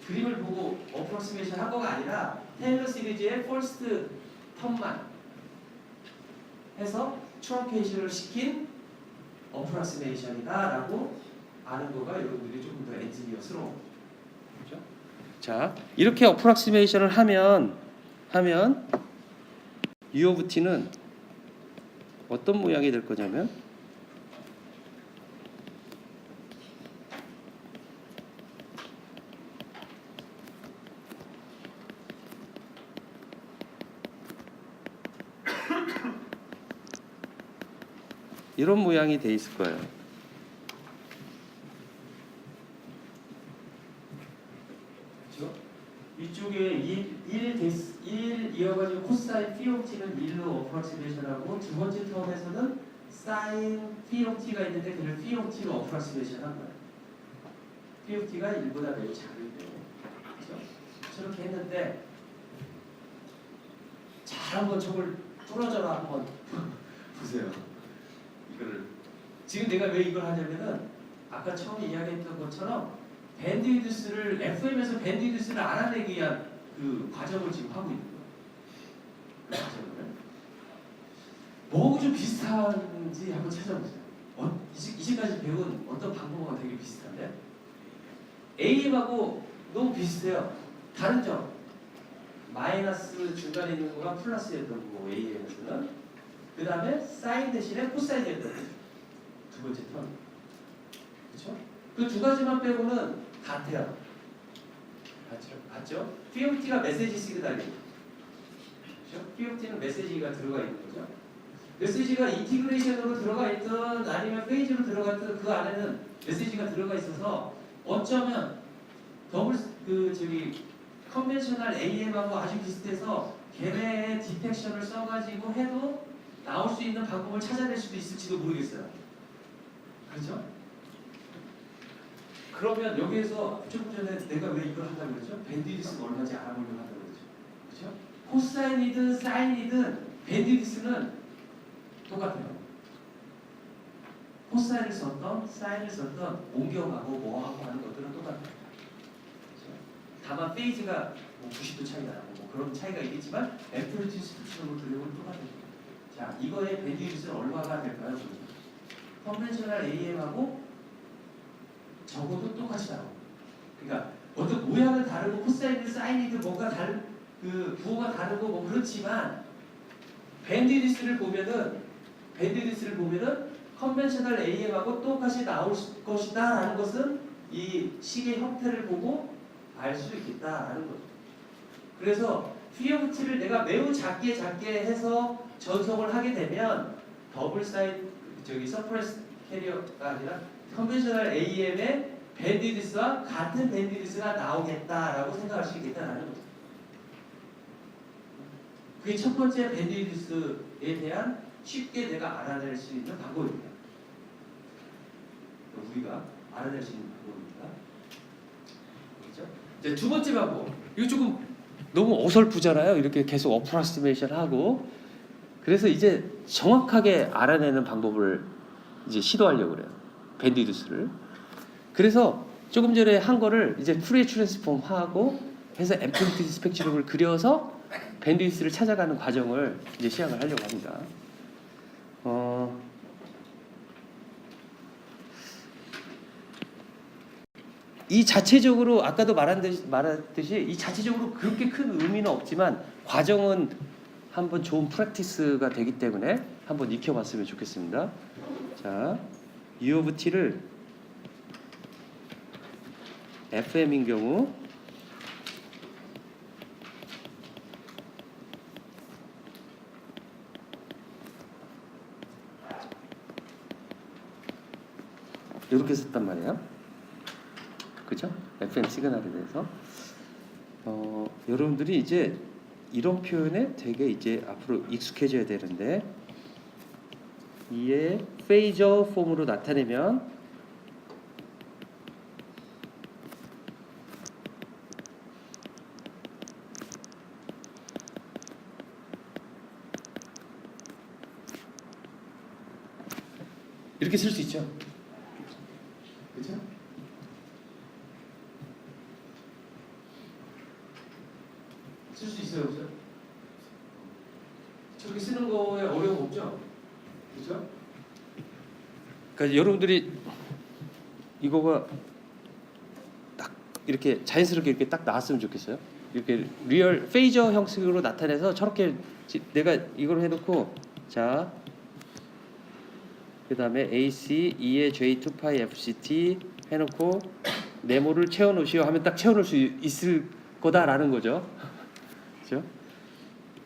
그림을 보고 어프록시메이션 한 거가 아니라 테일러 시리즈의 퍼스트 텀만 해서 트렁케이션을 시킨 어프록시메이션이다라고 아는 거가 여러분들이 조금 더 엔지니어스러운 거죠. 자, 이렇게 어프록시메이션을 하면 U of t는 어떤 모양이 될 거냐면 이런 모양이 돼 있을 거예요. 그렇죠? 이쪽에 1 이어가지고 코사인 phi of t는 1로 어프록시메이션하고 두 번째 텀에서는 사인 phi of t가 있는데 그를 phi of t로 어프록시메이션 한 거예요. phi of t가 1보다 매우 작을 때. 그렇죠? 저렇게 했는데 잘 한번 저걸 뚫어져라 한번 보세요. 이거를 지금 내가 왜 이걸 하냐면은 아까 처음에 이야기했던 것처럼 밴드위드스를 FM에서 밴드위드스를 알아내기 위한 그 과정을 지금 하고 있는 거예요. 그 과정을 뭐하고 좀 비슷한지 한번 찾아보세요. 이제까지 배운 어떤 방법과 되게 비슷한데 AM하고 너무 비슷해요. 다른 점 마이너스 중간에 있는 거가 플러스였던 거고 AM에서는 그 다음에 사인 대신에 코사인이었던 거죠. 두 번째 턴. 그렇죠? 그 두 가지만 빼고는 같아요. 같죠? phi of t가 메시지 시그널이에요. 그렇죠? phi of t는 메시지가 들어가 있는 거죠. 메시지가 인티그레이션으로 들어가 있든 아니면 페이지로 들어갔든 그 안에는 메시지가 들어가 있어서 어쩌면 컨벤셔널 AM하고 아주 비슷해서 걔네의 디텍션을 써가지고 해도 나올 수 있는 방법을 찾아낼 수도 있을지도 모르겠어요. 그렇죠? 그러면 여기에서 조금 전에 내가 왜 이걸 한다고 그랬죠? 밴드위드스가 얼마인지 알아보려고 한다고 그랬죠. 그렇죠? 코사인이든 사인이든 밴드위드스는 똑같아요. 코사인을 썼던 사인을 썼던 옮겨가고 뭐하고 하는 것들은 똑같아요. 그렇죠? 다만 페이즈가 뭐 90도 차이가 나고 뭐 그런 차이가 있겠지만 앰플리튜드 스피치로 들려오는 똑같아요. 자, 이거의 밴드위드스는 얼마가 될까요? 컨벤셔널 AM하고 적어도 똑같이 나와요. 그러니까 어떤 모양은 다르고 코사인이든 사인이든 뭔가 다른 그 부호가 다르고 뭐 그렇지만 밴드위드스를 보면은 컨벤셔널 AM하고 똑같이 나올 것이다 라는 것은 이 식의 형태를 보고 알 수 있겠다라는 거죠. 그래서 PFT를 내가 매우 작게 해서 전송을 하게 되면 더블 사이드 서프레스 캐리어가 아니라 컨벤셔널 AM의 밴드위드스와 같은 밴드위드스가 나오겠다라고 생각할 수 있겠다라는 거죠. 그게 첫 번째 밴드위드스에 대한 쉽게 내가 알아낼 수 있는 방법입니다. 우리가 알아낼 수 있는 방법입니다. 그렇죠? 이제 두 번째 방법. 이거 조금 너무 어설프잖아요. 이렇게 계속 어프로시메이션 하고. 그래서 이제 정확하게 알아내는 방법을 이제 시도하려고 그래요. 밴드위드스를. 그래서 조금 전에 한 거를 이제 프리에 트랜스폼 하고 해서 앰플리튜드 스펙트럼을 그려서 밴드위드스를 찾아가는 과정을 이제 시작을 하려고 합니다. 이 자체적으로 아까도 말했듯이 이 자체적으로 그렇게 큰 의미는 없지만 과정은 한번 좋은 프랙티스가 되기 때문에 한번 익혀봤으면 좋겠습니다. 자, U of T를 FM인 경우 이렇게 썼단 말이에요. 그죠? FM 시그널에 대해서 여러분들이 이제 이런 표현에 되게 이제 앞으로 익숙해져야 되는데 이에 페이저 폼으로 나타내면 이렇게 쓸 수 있죠. 그렇죠? 쓸 수 있어요, 없어요? 저렇게 쓰는 거에 어려움 없죠? 그렇죠? 그러니까 여러분들이 이거가 딱 이렇게 자연스럽게 이렇게 딱 나왔으면 좋겠어요. 이렇게 리얼 페이저 형식으로 나타내서 저렇게 내가 이걸 해놓고 자. 그 다음에 AC 2의 J2파이 FCT 해놓고 네모를 채워놓으시오 하면 딱 채워놓을 수 있을 거다라는 거죠. 그렇죠?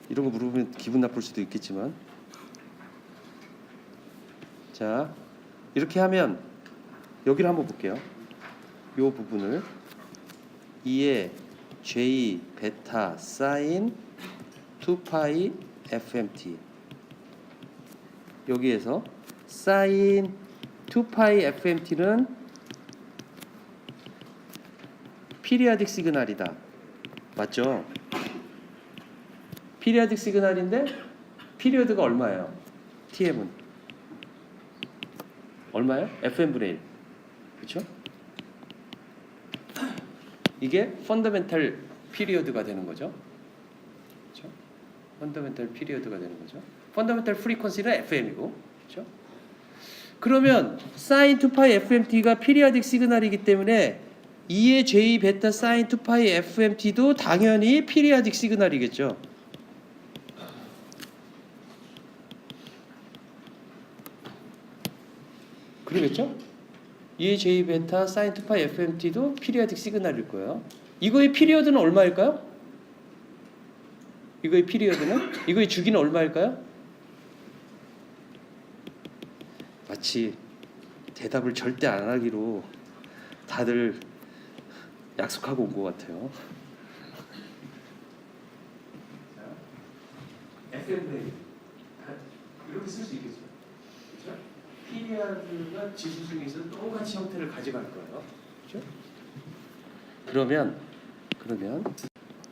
이런 거 물어보면 기분 나쁠 수도 있겠지만 자 이렇게 하면 여기를 한번 볼게요. 이 부분을 2의 J 베타 사인 2파이 FMT 여기에서 사인 2파이 FMT는 피리아딕 시그널이다. 맞죠? 피리아딕 시그널인데 피리어드가 얼마예요? TM은 얼마예요? FM분의 1. 그렇죠? 이게 펀더멘탈 피리어드가 되는 거죠. 그렇죠? 펀더멘탈 피리어드가 되는 거죠. 펀더멘탈 프리퀀시는 FM이고. 그렇죠? 그러면 sin 2파이 FMT가 피리아딕 시그널이기 때문에 2의 J 베타 sin 2파이 FMT도 당연히 피리아딕 시그널이겠죠. 그러겠죠? 2의 J 베타 sin 2파이 FMT도 피리아딕 시그널일 거예요. 이거의 피리어드는 얼마일까요? 이거의 피리어드는? 이거의 주기는 얼마일까요? 마치 대답을 절대 안 하기로 다들 약속하고 온 것 같아요. FM분의 이렇게 쓸 수 있겠죠. 그렇죠? 피리아드가 지수 중에서 똑같이 형태를 가져갈 거예요. 그렇죠? 그러면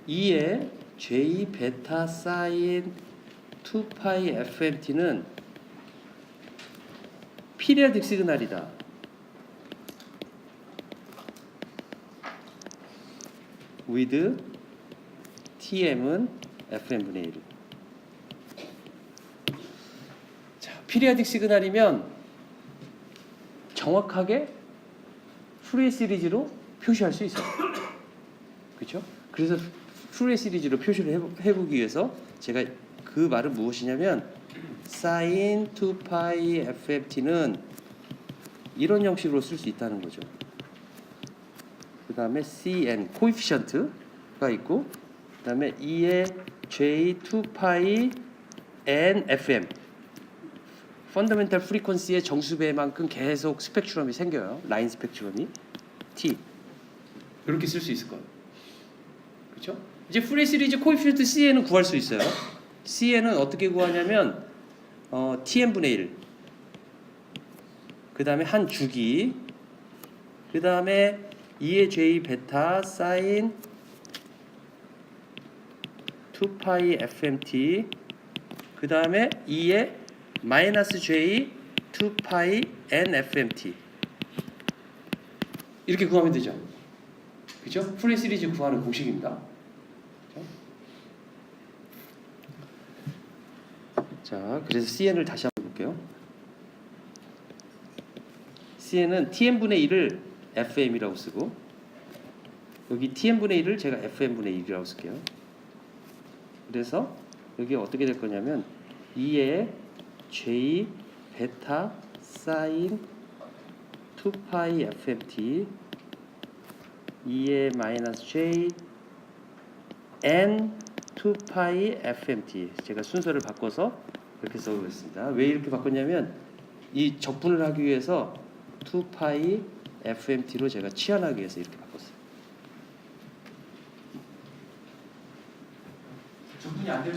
2의 J 베타 사인 2파이 FMT는 피리어딕 시그널이다. with TM은 FM분의 1. 자, 피리어딕 시그널이면 정확하게 푸리에 시리즈로 표시할 수 있어요. 그렇죠? 그래서 푸리에 시리즈로 표시를 해보기 위해서 제가 그 말은 무엇이냐면 sin 2파이 FMT는 이런 형식으로 쓸 수 있다는 거죠. 그 다음에 CN, 코에피션트가 있고, 그 다음에 E의 J 2파이 N FM, 펀더멘탈 프리퀀시의 정수배만큼 계속 스펙트럼이 생겨요. 라인 스펙트럼이 T. 이렇게 쓸 수 있을 거예요. 그렇죠? 이제 프리 시리즈 코에피션트 CN은 구할 수 있어요. CN은 어떻게 구하냐면 TN분의 1, 그 다음에 한 주기, 그 다음에 2의 J 베타 사인 2파이 FMT, 그 다음에 2의 마이너스 J 2파이 N FMT. 이렇게 구하면 되죠. 그죠? 프리 시리즈 구하는 공식입니다. 그죠? 자, 그래서 CN을 다시 한번 볼게요. CN은 TN분의 1을 FM이라고 쓰고, 여기 TN분의 1을 제가 FM분의 1이라고 쓸게요. 그래서 여기 어떻게 될 거냐면 2의 J 베타 사인 2파이 FMT, 2의 마이너스 J N 2파이 FMT. 제가 순서를 바꿔서 이렇게 써보겠습니다. 왜 이렇게 바꿨냐면 이 적분을 하기 위해서 2파이 FMT로 제가 치환하기 위해서 이렇게 바꿨어요. 적분이 안 될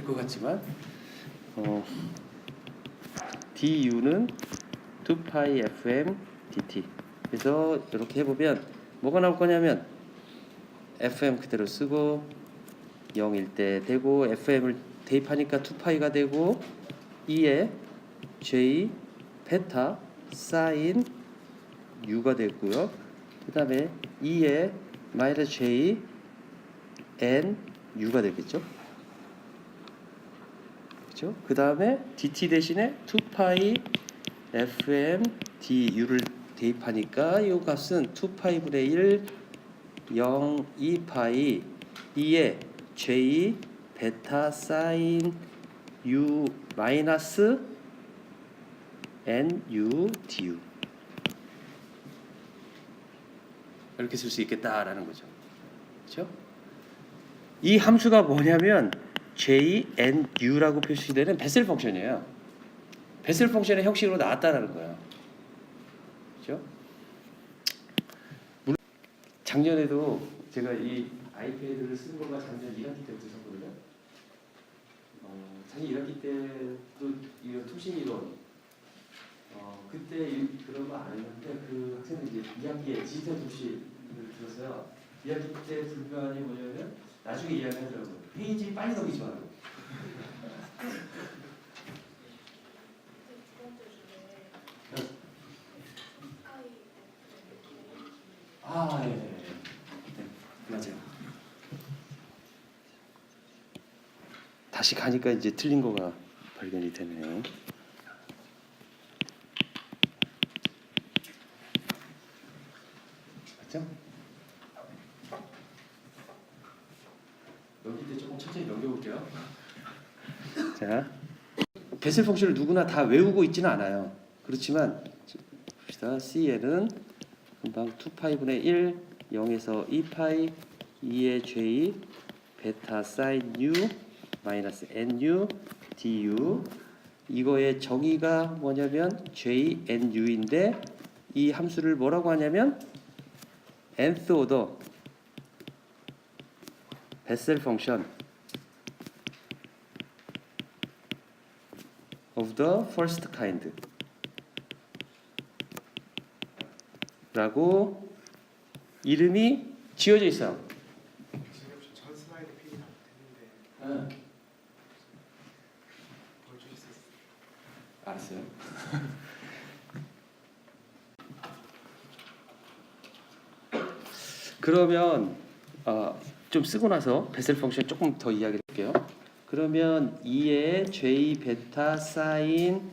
것 같지만 DU는 2파이 FM DT. 그래서 이렇게 해보면 뭐가 나올 거냐면 FM 그대로 쓰고 0일 때 되고, FM을 대입하니까 2파이가 되고, 2에 J 베타 사인 U가 되고요. 그 다음에 2에 마이너스 J N U가 되겠죠. 그렇죠? 그 다음에 DT 대신에 2파이 FM DU를 대입하니까 이 값은 2파이분의 1 0 2파이 2의 J 베타 사인 U 마이너스 NU DU. 이렇게 쓸 수 있겠다라는 거죠. 그렇죠? 이 함수가 뭐냐면 JNU라고 표시되는 베셀 펑션이에요. 베셀 펑션의 형식으로 나왔다라는 거예요. 그렇죠? 물론 작년에도 제가 이 아이패드를 쓰는 거가 작년 1학기 때부터 썼거든요. 작년 1학기 때도 이런 통신 이론 그때 그런 거 안 했는데 그 학생들이 이제 2학기에 디지털 도시를 들었어요. 2학기 때 불만이 뭐냐면 나중에 이야기하더라고요. 페이지 빨리 넘기지 말라고. 아, 예, 네, 맞아요. 다시 가니까 이제 틀린 거가 발견이 되네요. 맞죠? 넘길 때 조금 천천히 넘겨볼게요. 자, 베셀 펑션을 누구나 다 외우고 있지는 않아요. 그렇지만 봅시다. CN은 금방 2파이분의 1 0에서 2파이 2의 J 베타 사인 U 마이너스 NU DU. 이거의 정의가 뭐냐면 JNU인데 이 함수를 뭐라고 하냐면 nth 오더 베셀 펑션 of the first kind 라고 이름이 지어져 있어요. 알았어요. 그러면 좀 쓰고 나서 베셀 펑션 조금 더 이야기를 할게요. 그러면 2의 j 베타 사인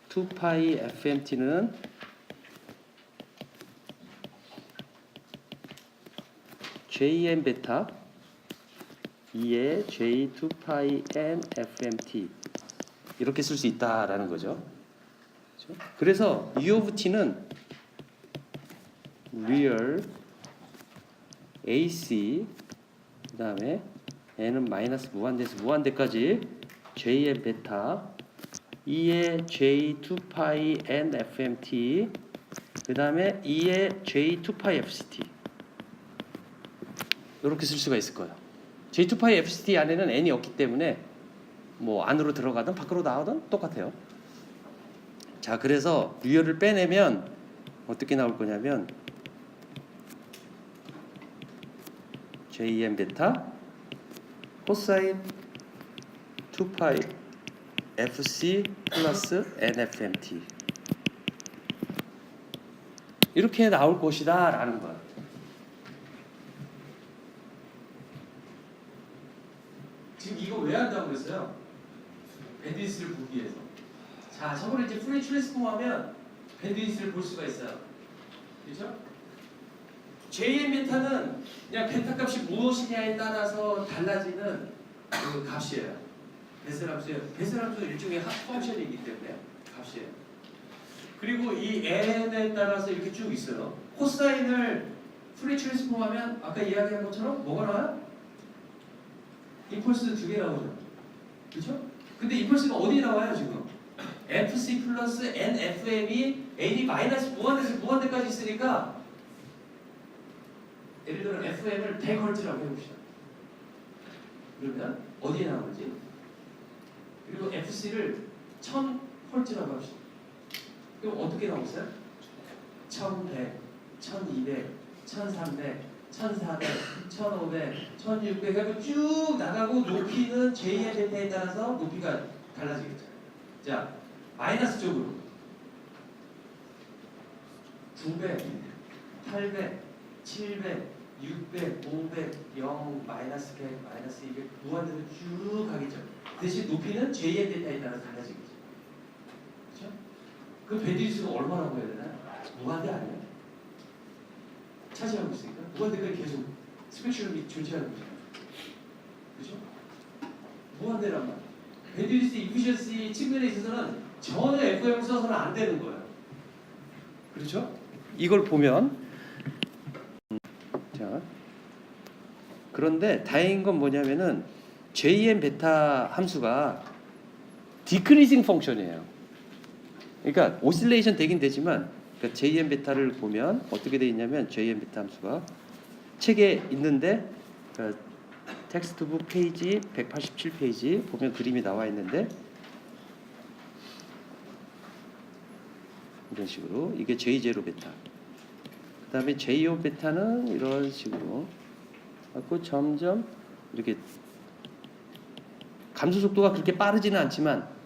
2파이 fmt는 jn 베타 2의 j 2파이 n fmt 이렇게 쓸 수 있다라는 거죠. 그래서 u of t는 real ac 그 다음에 n은 마이너스 무한대에서 무한대까지 jn 베타 2의 j 2파이 n fmt 그 다음에 2의 j 2파이 fct 이렇게 쓸 수가 있을 거예요. j 2파이 fct 안에는 n이 없기 때문에 뭐 안으로 들어가든 밖으로 나오든 똑같아요. 자, 그래서 리얼을 빼내면 어떻게 나올 거냐면 jn 베타 코사인 2파이 fc 플러스 nfmt 이렇게 나올 것이다 라는 거야. 지금 이거 왜 한다고 그랬어요? 밴드위스를 보기 위해서. 자, 저번에 이제 프리 트랜스폼 하면 밴드위스를 볼 수가 있어요. 그렇죠? JN 베타는 그냥 베타 값이 무엇이냐에 따라서 달라지는 그 값이에요. 베셀 함수예요. 베셀 함수 일종의 펑션이기 때문에 값이에요. 그리고 이 n에 따라서 이렇게 쭉 있어요. 코사인을 프리 트랜스폼 하면 아까 이야기한 것처럼 뭐가 나와요? 임펄스 2개 나오죠. 그렇죠? 근데 임펄스가 어디 나와요 지금? fc 플러스 nfm이 n이 마이너스 무한대에서 무한대까지 있으니까 예를 들어 fm을 100Hz라고 해봅시다. 그러면 어디에 나오는지 그리고 fc를 1000Hz라고 합시다. 그럼 어떻게 나오겠어요? 1100, 1200, 1300, 1400, 1500, 1600 하고 쭉 나가고 높이는 j의 베타에 따라서 높이가 달라지겠죠. 자, 마이너스 쪽으로 900, 800, 700, 600, 500, 0, 마이너스 100, 마이너스 200 무한대로 쭉 가겠죠. 대신 높이는 j의 베타에 따라서 달라지겠죠. 그렇죠? 그 밴드위스가 얼마라고 해야 되나요? 무한대 아니에요? 차지하고 있으니까 무한대가 계속 스펙트럼이 존재하는 거죠. 그렇죠? 무한대란 말. 밴드위스 이피션시 측면에 있어서는 전혀 FM을 써서는 안 되는 거예요. 그렇죠? 이걸 보면 자, 그런데 다행인 건 뭐냐면은 JN 베타 함수가 디크리징 펑션이에요. 그러니까 오실레이션 되긴 되지만 그러니까 JN 베타를 보면 어떻게 돼 있냐면 JN 베타 함수가 책에 있는데 그러니까 텍스트북 페이지 187페이지 보면 그림이 나와 있는데 이런 식으로 이게 J0 베타 그 다음에 J5 베타는 이런 식으로 갖고 점점 이렇게 감소 속도가 그렇게 빠르지는 않지만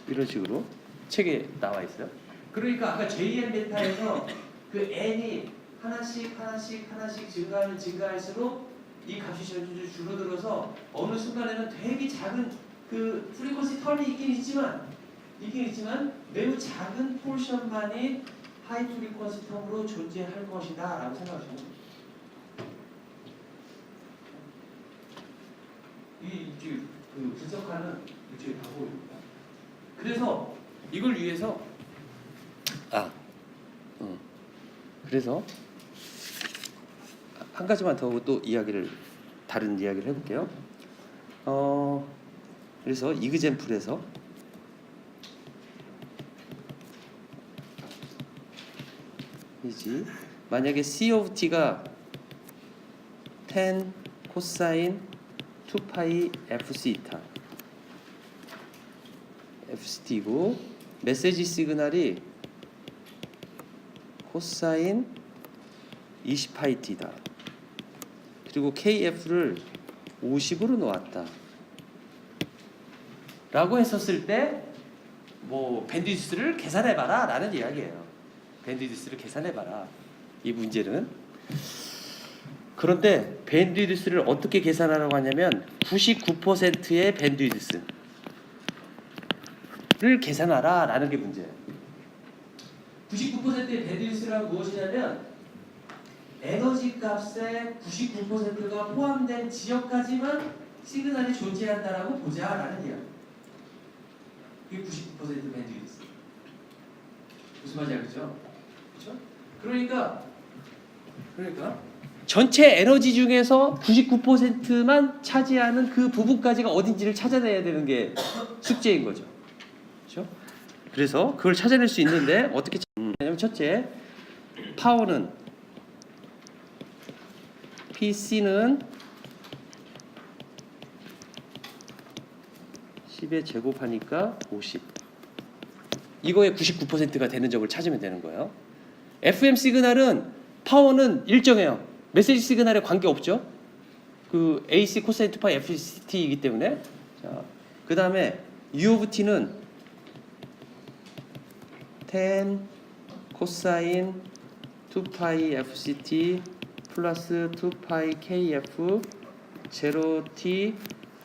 이런 식으로 책에 나와 있어요. 그러니까 아까 JN 베타에서 그 n이 하나씩 증가할수록 이 값이 줄어들어서 어느 순간에는 되게 작은 그 프리퀀시 텀이 있긴 있지만 매우 작은 포션만이 하이 프리퀀시 텀으로 존재할 것이다 라고 생각하시면 됩니다. 이 그 분석하는 일종의 방법입니다. 그래서 이걸 위해서 그래서 한 가지만 더 또 다른 이야기를 해볼게요. 그래서 이그젠플에서 만약에 C of t가 10 코사인 2파이 fc타 fct고 메시지 시그널이 코사인 20파이 t다. 그리고 kf를 50으로 놓았다 라고 했었을 때 뭐 밴드위드스를 계산해봐라 라는 이야기예요. 밴드위드스를 계산해봐라 이 문제는. 그런데 밴드위드스를 어떻게 계산하라고 하냐면 99%의 밴드위드스를 계산하라 라는 게 문제예요. 99%의 밴드위드스란 무엇이냐면 에너지 값의 99%가 포함된 지역까지만 시그널이 존재한다라고 보자라는 이야기. 그게 99% 밴드위드스. 무슨 말인지 알겠죠? 그렇죠? 그러니까 전체 에너지 중에서 99%만 차지하는 그 부분까지가 어딘지를 찾아내야 되는 게 숙제인 거죠. 그렇죠? 그래서 그걸 찾아낼 수 있는데 어떻게 찾냐면 첫째, 파워는 PC는 10에 제곱하니까 50. 이거의 99%가 되는 점을 찾으면 되는 거예요. FM 시그널은 파워는 일정해요. 메시지 시그널에 관계 없죠. 그 AC 코사인 2파이 FCT이기 때문에. 자, 그 다음에 U of T는 10 코사인 2파이 FCT 플러스 2파이 KF 0T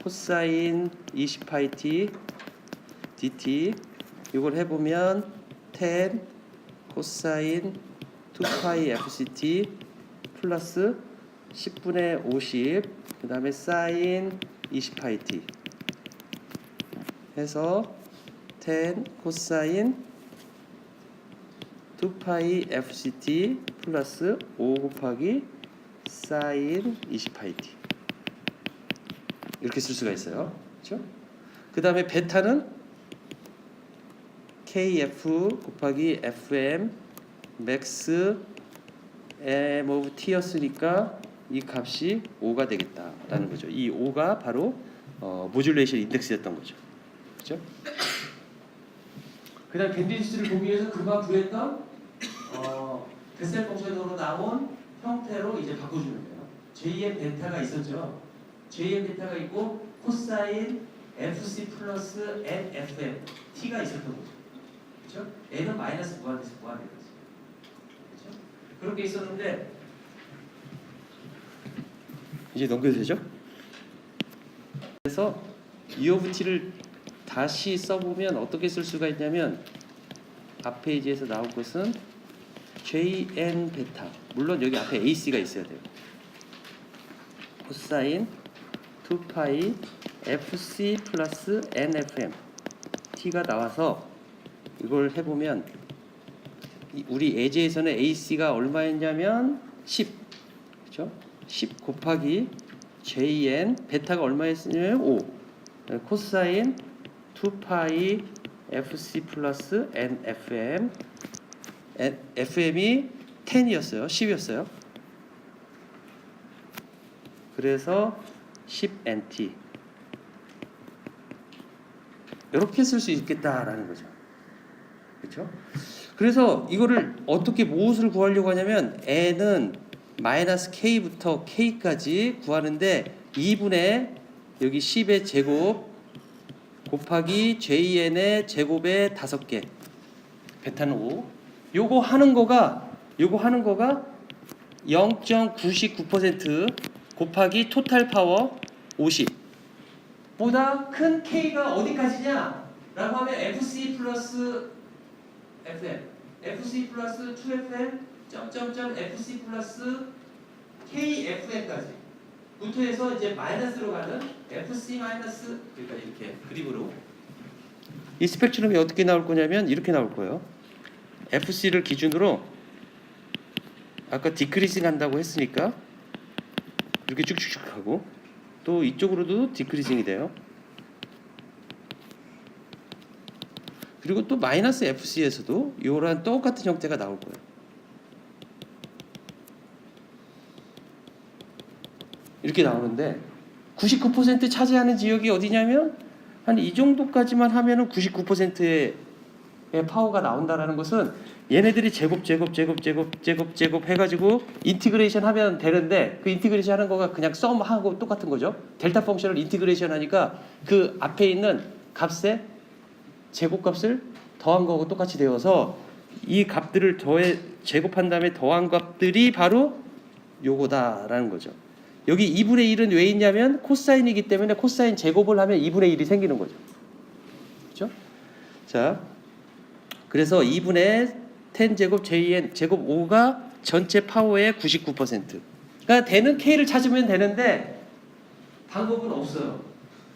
코사인 20파이 T DT. 이걸 해보면 10 코사인 2파이 FCT 플러스 10분의 50 그 다음에 사인 20파이 T 해서 10 코사인 2파이 FCT 플러스 5 곱하기 사인 20파이 T 이렇게 쓸 수가 있어요. 그렇죠? 그 다음에 베타는 KF 곱하기 FM 맥스 M of T였으니까 이 값이 5가 되겠다라는 거죠. 이 5가 바로 모듈레이션 인덱스였던 거죠. 그렇죠? 그 다음 밴드위드스를 보기 위해서 금방 구했던 베셀 펑션으로 나온 형태로 이제 바꿔주면 돼요. JM 베타가 있었죠. JM 베타가 있고 코사인 FC 플러스 NFM T가 있었던 거죠. 그렇죠? N은 마이너스 무한에서 무한인 거죠. 그렇죠? 그런 게 있었는데 이제 넘겨도 되죠? 그래서 U of T를 다시 써보면 어떻게 쓸 수가 있냐면 앞 페이지에서 나올 것은 JN 베타 물론 여기 앞에 AC가 있어야 돼요. 코사인 2파이 FC 플러스 NFM T가 나와서 이걸 해보면 우리 예제에서는 AC가 얼마였냐면 10 그렇죠? 10 곱하기 JN 베타가 얼마였냐면 5 코사인 2파이 FC 플러스 NFM FM이 10이었어요. 10이었어요. 그래서 10NT 이렇게 쓸 수 있겠다라는 거죠. 그렇죠? 그래서 이거를 어떻게 무엇을 구하려고 하냐면 N은 마이너스 K부터 K까지 구하는데 2분의 여기 10의 제곱 곱하기 JN의 제곱의 5개 베타는 5 요거 하는 거가 0.99% 곱하기 토탈 파워 50 보다 큰 K가 어디까지냐 라고 하면 FC 플러스 FM FC 플러스 2FM 점점점 FC 플러스 KFM까지 부터 해서 이제 마이너스로 가는 FC 마이너스 그러니까 이렇게 그림으로 이 스펙트럼이 어떻게 나올 거냐면 이렇게 나올 거예요. FC를 기준으로 아까 디크리징 한다고 했으니까 이렇게 쭉쭉쭉 하고 또 이쪽으로도 디크리징이 돼요. 그리고 또 마이너스 FC에서도 이런 똑같은 형태가 나올 거예요. 이렇게 나오는데 99% 차지하는 지역이 어디냐면 한 이 정도까지만 하면은 99%의 파워가 나온다라는 것은 얘네들이 제곱 해가지고 인티그레이션 하면 되는데 그 인티그레이션 하는 거가 그냥 썸하고 똑같은 거죠. 델타 펑션을 인티그레이션 하니까 그 앞에 있는 값에 제곱값을 더한 거하고 똑같이 되어서 이 값들을 제곱한 다음에 더한 값들이 바로 요거다라는 거죠. 여기 2분의 1은 왜 있냐면 코사인이기 때문에 코사인 제곱을 하면 2분의 1이 생기는 거죠. 그렇죠? 자, 그래서 2분의 10제곱 JN 제곱 5가 전체 파워의 99%. 그러니까 되는 K를 찾으면 되는데 방법은 없어요.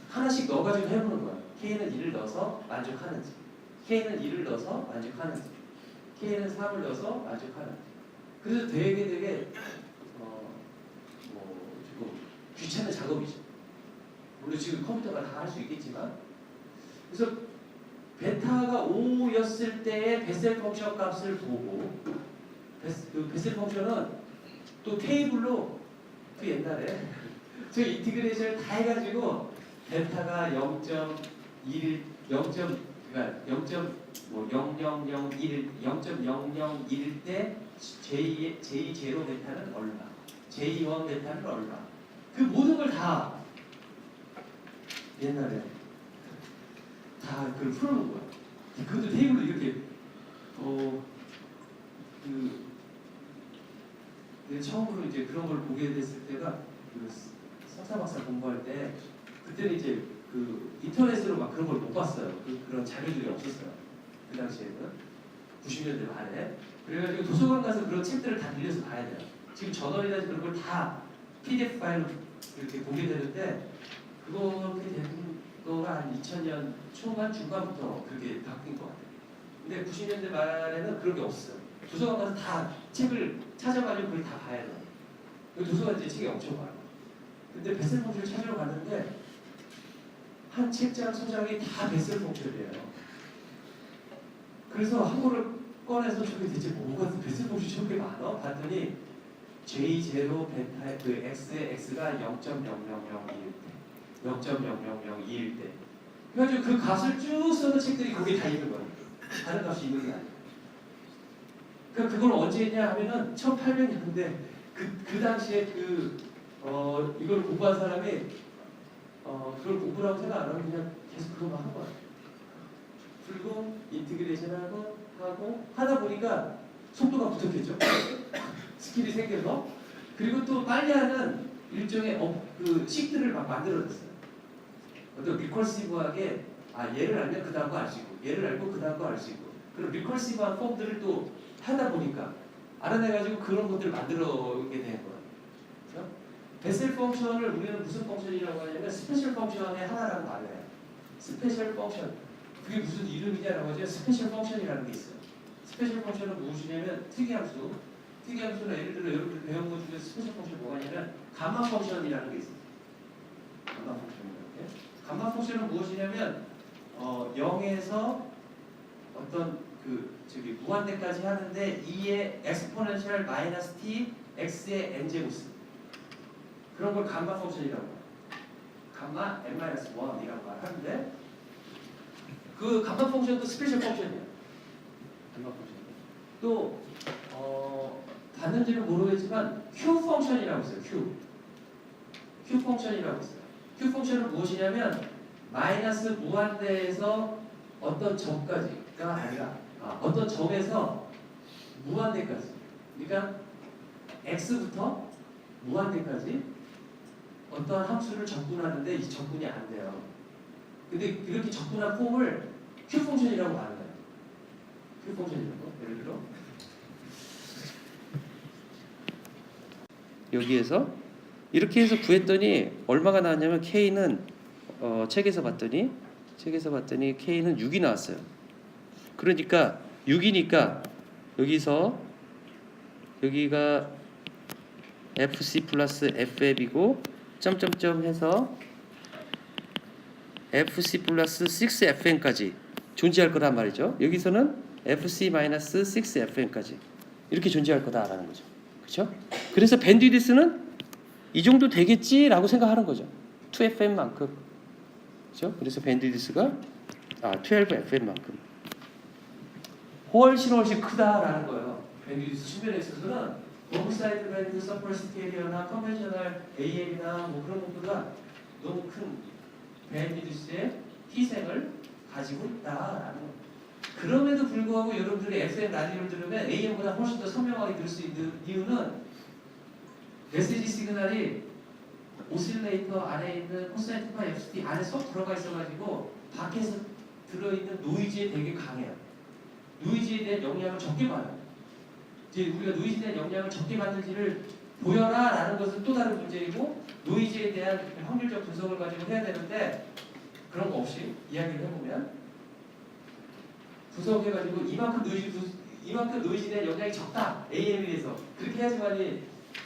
하나씩 넣어가지고 해보는 거야. K는 1을 넣어서 만족하는지, K는 1을 넣어서 만족하는지, K는 3을 넣어서 만족하는지. 그래서 되게 지금 귀찮은 작업이죠. 물론 지금 컴퓨터가 다 할 수 있겠지만, 그래서 베타가 5였을 때의 베셀 펑션 값을 보고, 그 베셀 펑션은 또 테이블로 그 옛날에 저 인티그레이션을 다 해가지고 베타가 0.1, 0. 그러니까 0.0001일 때 J0 베타는 얼마, J1 베타는 얼마, 그 모든 걸 다 옛날에 다 그걸 풀어놓은 거야. 그것도 테이블로 이렇게 내가 처음으로 이제 그런 걸 보게 됐을 때가 그 석사 박사 공부할 때 그때는 이제 그 인터넷으로 막 그런 걸 못 봤어요. 그런 자료들이 없었어요. 그 당시에는 90년대 말에. 그래가지고 도서관 가서 그런 책들을 다 빌려서 봐야 돼요. 지금 저널이나 그런 걸 다 PDF 파일로 이렇게 보게 되는데 그렇게 된 거가 한 2000년 초반 중반부터 그렇게 바뀐 것 같아요. 근데 90년대 말에는 그런 게 없어요. 도서관 가서 다 책을 찾아가지고 그걸 다 봐야 돼요. 도서관 이제 책이 엄청 많아요. 근데 베셀 펑션을 찾으러 갔는데 한 책장 소장이 다 베셀 펑션이에요. 그래서 한 거를 꺼내서 저게 대체 뭐가 베셀 펑션이 저렇게 많아? 봤더니 J0 베타 그 X의 X가 0.0001일 때 0.0002일 때 그래가지고 그 값을 쭉 써는 책들이 거기 다 있는 거예요. 다른 값이 있는 게 아니에요. 그러니까 그걸 언제 했냐 하면은 1800년대 그 당시에 이걸 공부한 사람이 그걸 공부라고 생각 안 하고 그냥 계속 그거만 한 거야. 풀고 인티그레이션하고 하다 보니까 속도가 붙었겠죠. 스킬이 생겨서. 그리고 또 빨리 하는 일종의 그 식들을 막 만들어냈어요. 어떤 리컬시브하게 얘를 알면 그 다음 거 알 수 있고 얘를 알고 그 다음 거 알 수 있고 그런 리컬시브한 폼들을 또 하다 보니까 알아내가지고 그런 것들을 만들어오게 된 거예요. 그렇죠? 베셀 펑션을 우리는 무슨 펑션이라고 하냐면 스페셜 펑션의 하나라고 말해요. 스페셜 펑션. 그게 무슨 이름이냐라고 하죠. 스페셜 펑션이라는 게 있어요. 스페셜 펑션은 무엇이냐면 특이함수. 특이함수는 예를 들어 여러분들 배운 것 중에 스페셜 펑션이 뭐가 있냐면 감마 펑션이라는 게 있어요. 감마 펑션이라는 게. 감마 펑션은 무엇이냐면 0에서 어떤 무한대까지 하는데 2의 엑스포넨셜 마이너스 t x의 n제곱수 그런 걸 감마 펑션이라고 해요. 감마 n-1이라고 말하는데 그 감마 펑션도 스페셜 펑션이에요. 감마 펑션. 또 봤는지는 모르겠지만 Q 펑션이라고 있어요. Q 펑션이라고 있어요. Q 펑션은 무엇이냐면 마이너스 무한대에서 어떤 점까지가 아니라 어떤 점에서 무한대까지 그러니까 x부터 무한대까지 어떠한 함수를 접근하는데 이 접근이 안 돼요. 근데 이렇게 접근한 폼을 Q 펑션이라고 말하는 거예요. Q 펑션이라고 예를 들어 여기에서 이렇게 해서 구했더니 얼마가 나왔냐면 K는 책에서 봤더니 K는 6이 나왔어요. 그러니까 6이니까 여기가 FC 플러스 FF이고 점점점 해서 FC 플러스 6FN까지 존재할 거란 말이죠. 여기서는 FC 마이너스 6FN까지 이렇게 존재할 거다라는 거죠. 그렇죠? 그래서 밴드위드스는 이 정도 되겠지라고 생각하는 거죠. 2FM만큼. 그렇죠? 그래서 밴드위드스가 12FM만큼. 훨씬 크다라는 거예요. 밴드위스 측면에 있어서는 롱사이드 밴드, 서퍼스테리어나 컨벤셔널 AM이나 뭐 그런 것보다 너무 큰 밴드위스의 희생을 가지고 있다라는 거예요. 그럼에도 불구하고 여러분들이 FM 라디오를 들으면 AM보다 훨씬 더 선명하게 들을 수 있는 이유는 메시지 시그널이 오실레이터 안에 있는 코사인2파 FCT 안에 쏙 들어가 있어가지고 밖에서 들어있는 노이즈에 되게 강해요. 노이즈에 대한 영향을 적게 받아요. 이제 우리가 노이즈에 대한 영향을 적게 받는지를 보여라 라는 것은 또 다른 문제이고, 노이즈에 대한 확률적 분석을 가지고 해야 되는데 그런 거 없이 이야기를 해보면 분석해가지고 이만큼 노이즈에 대한 영향이 적다, AM에 비해서. 그렇게 해야지만이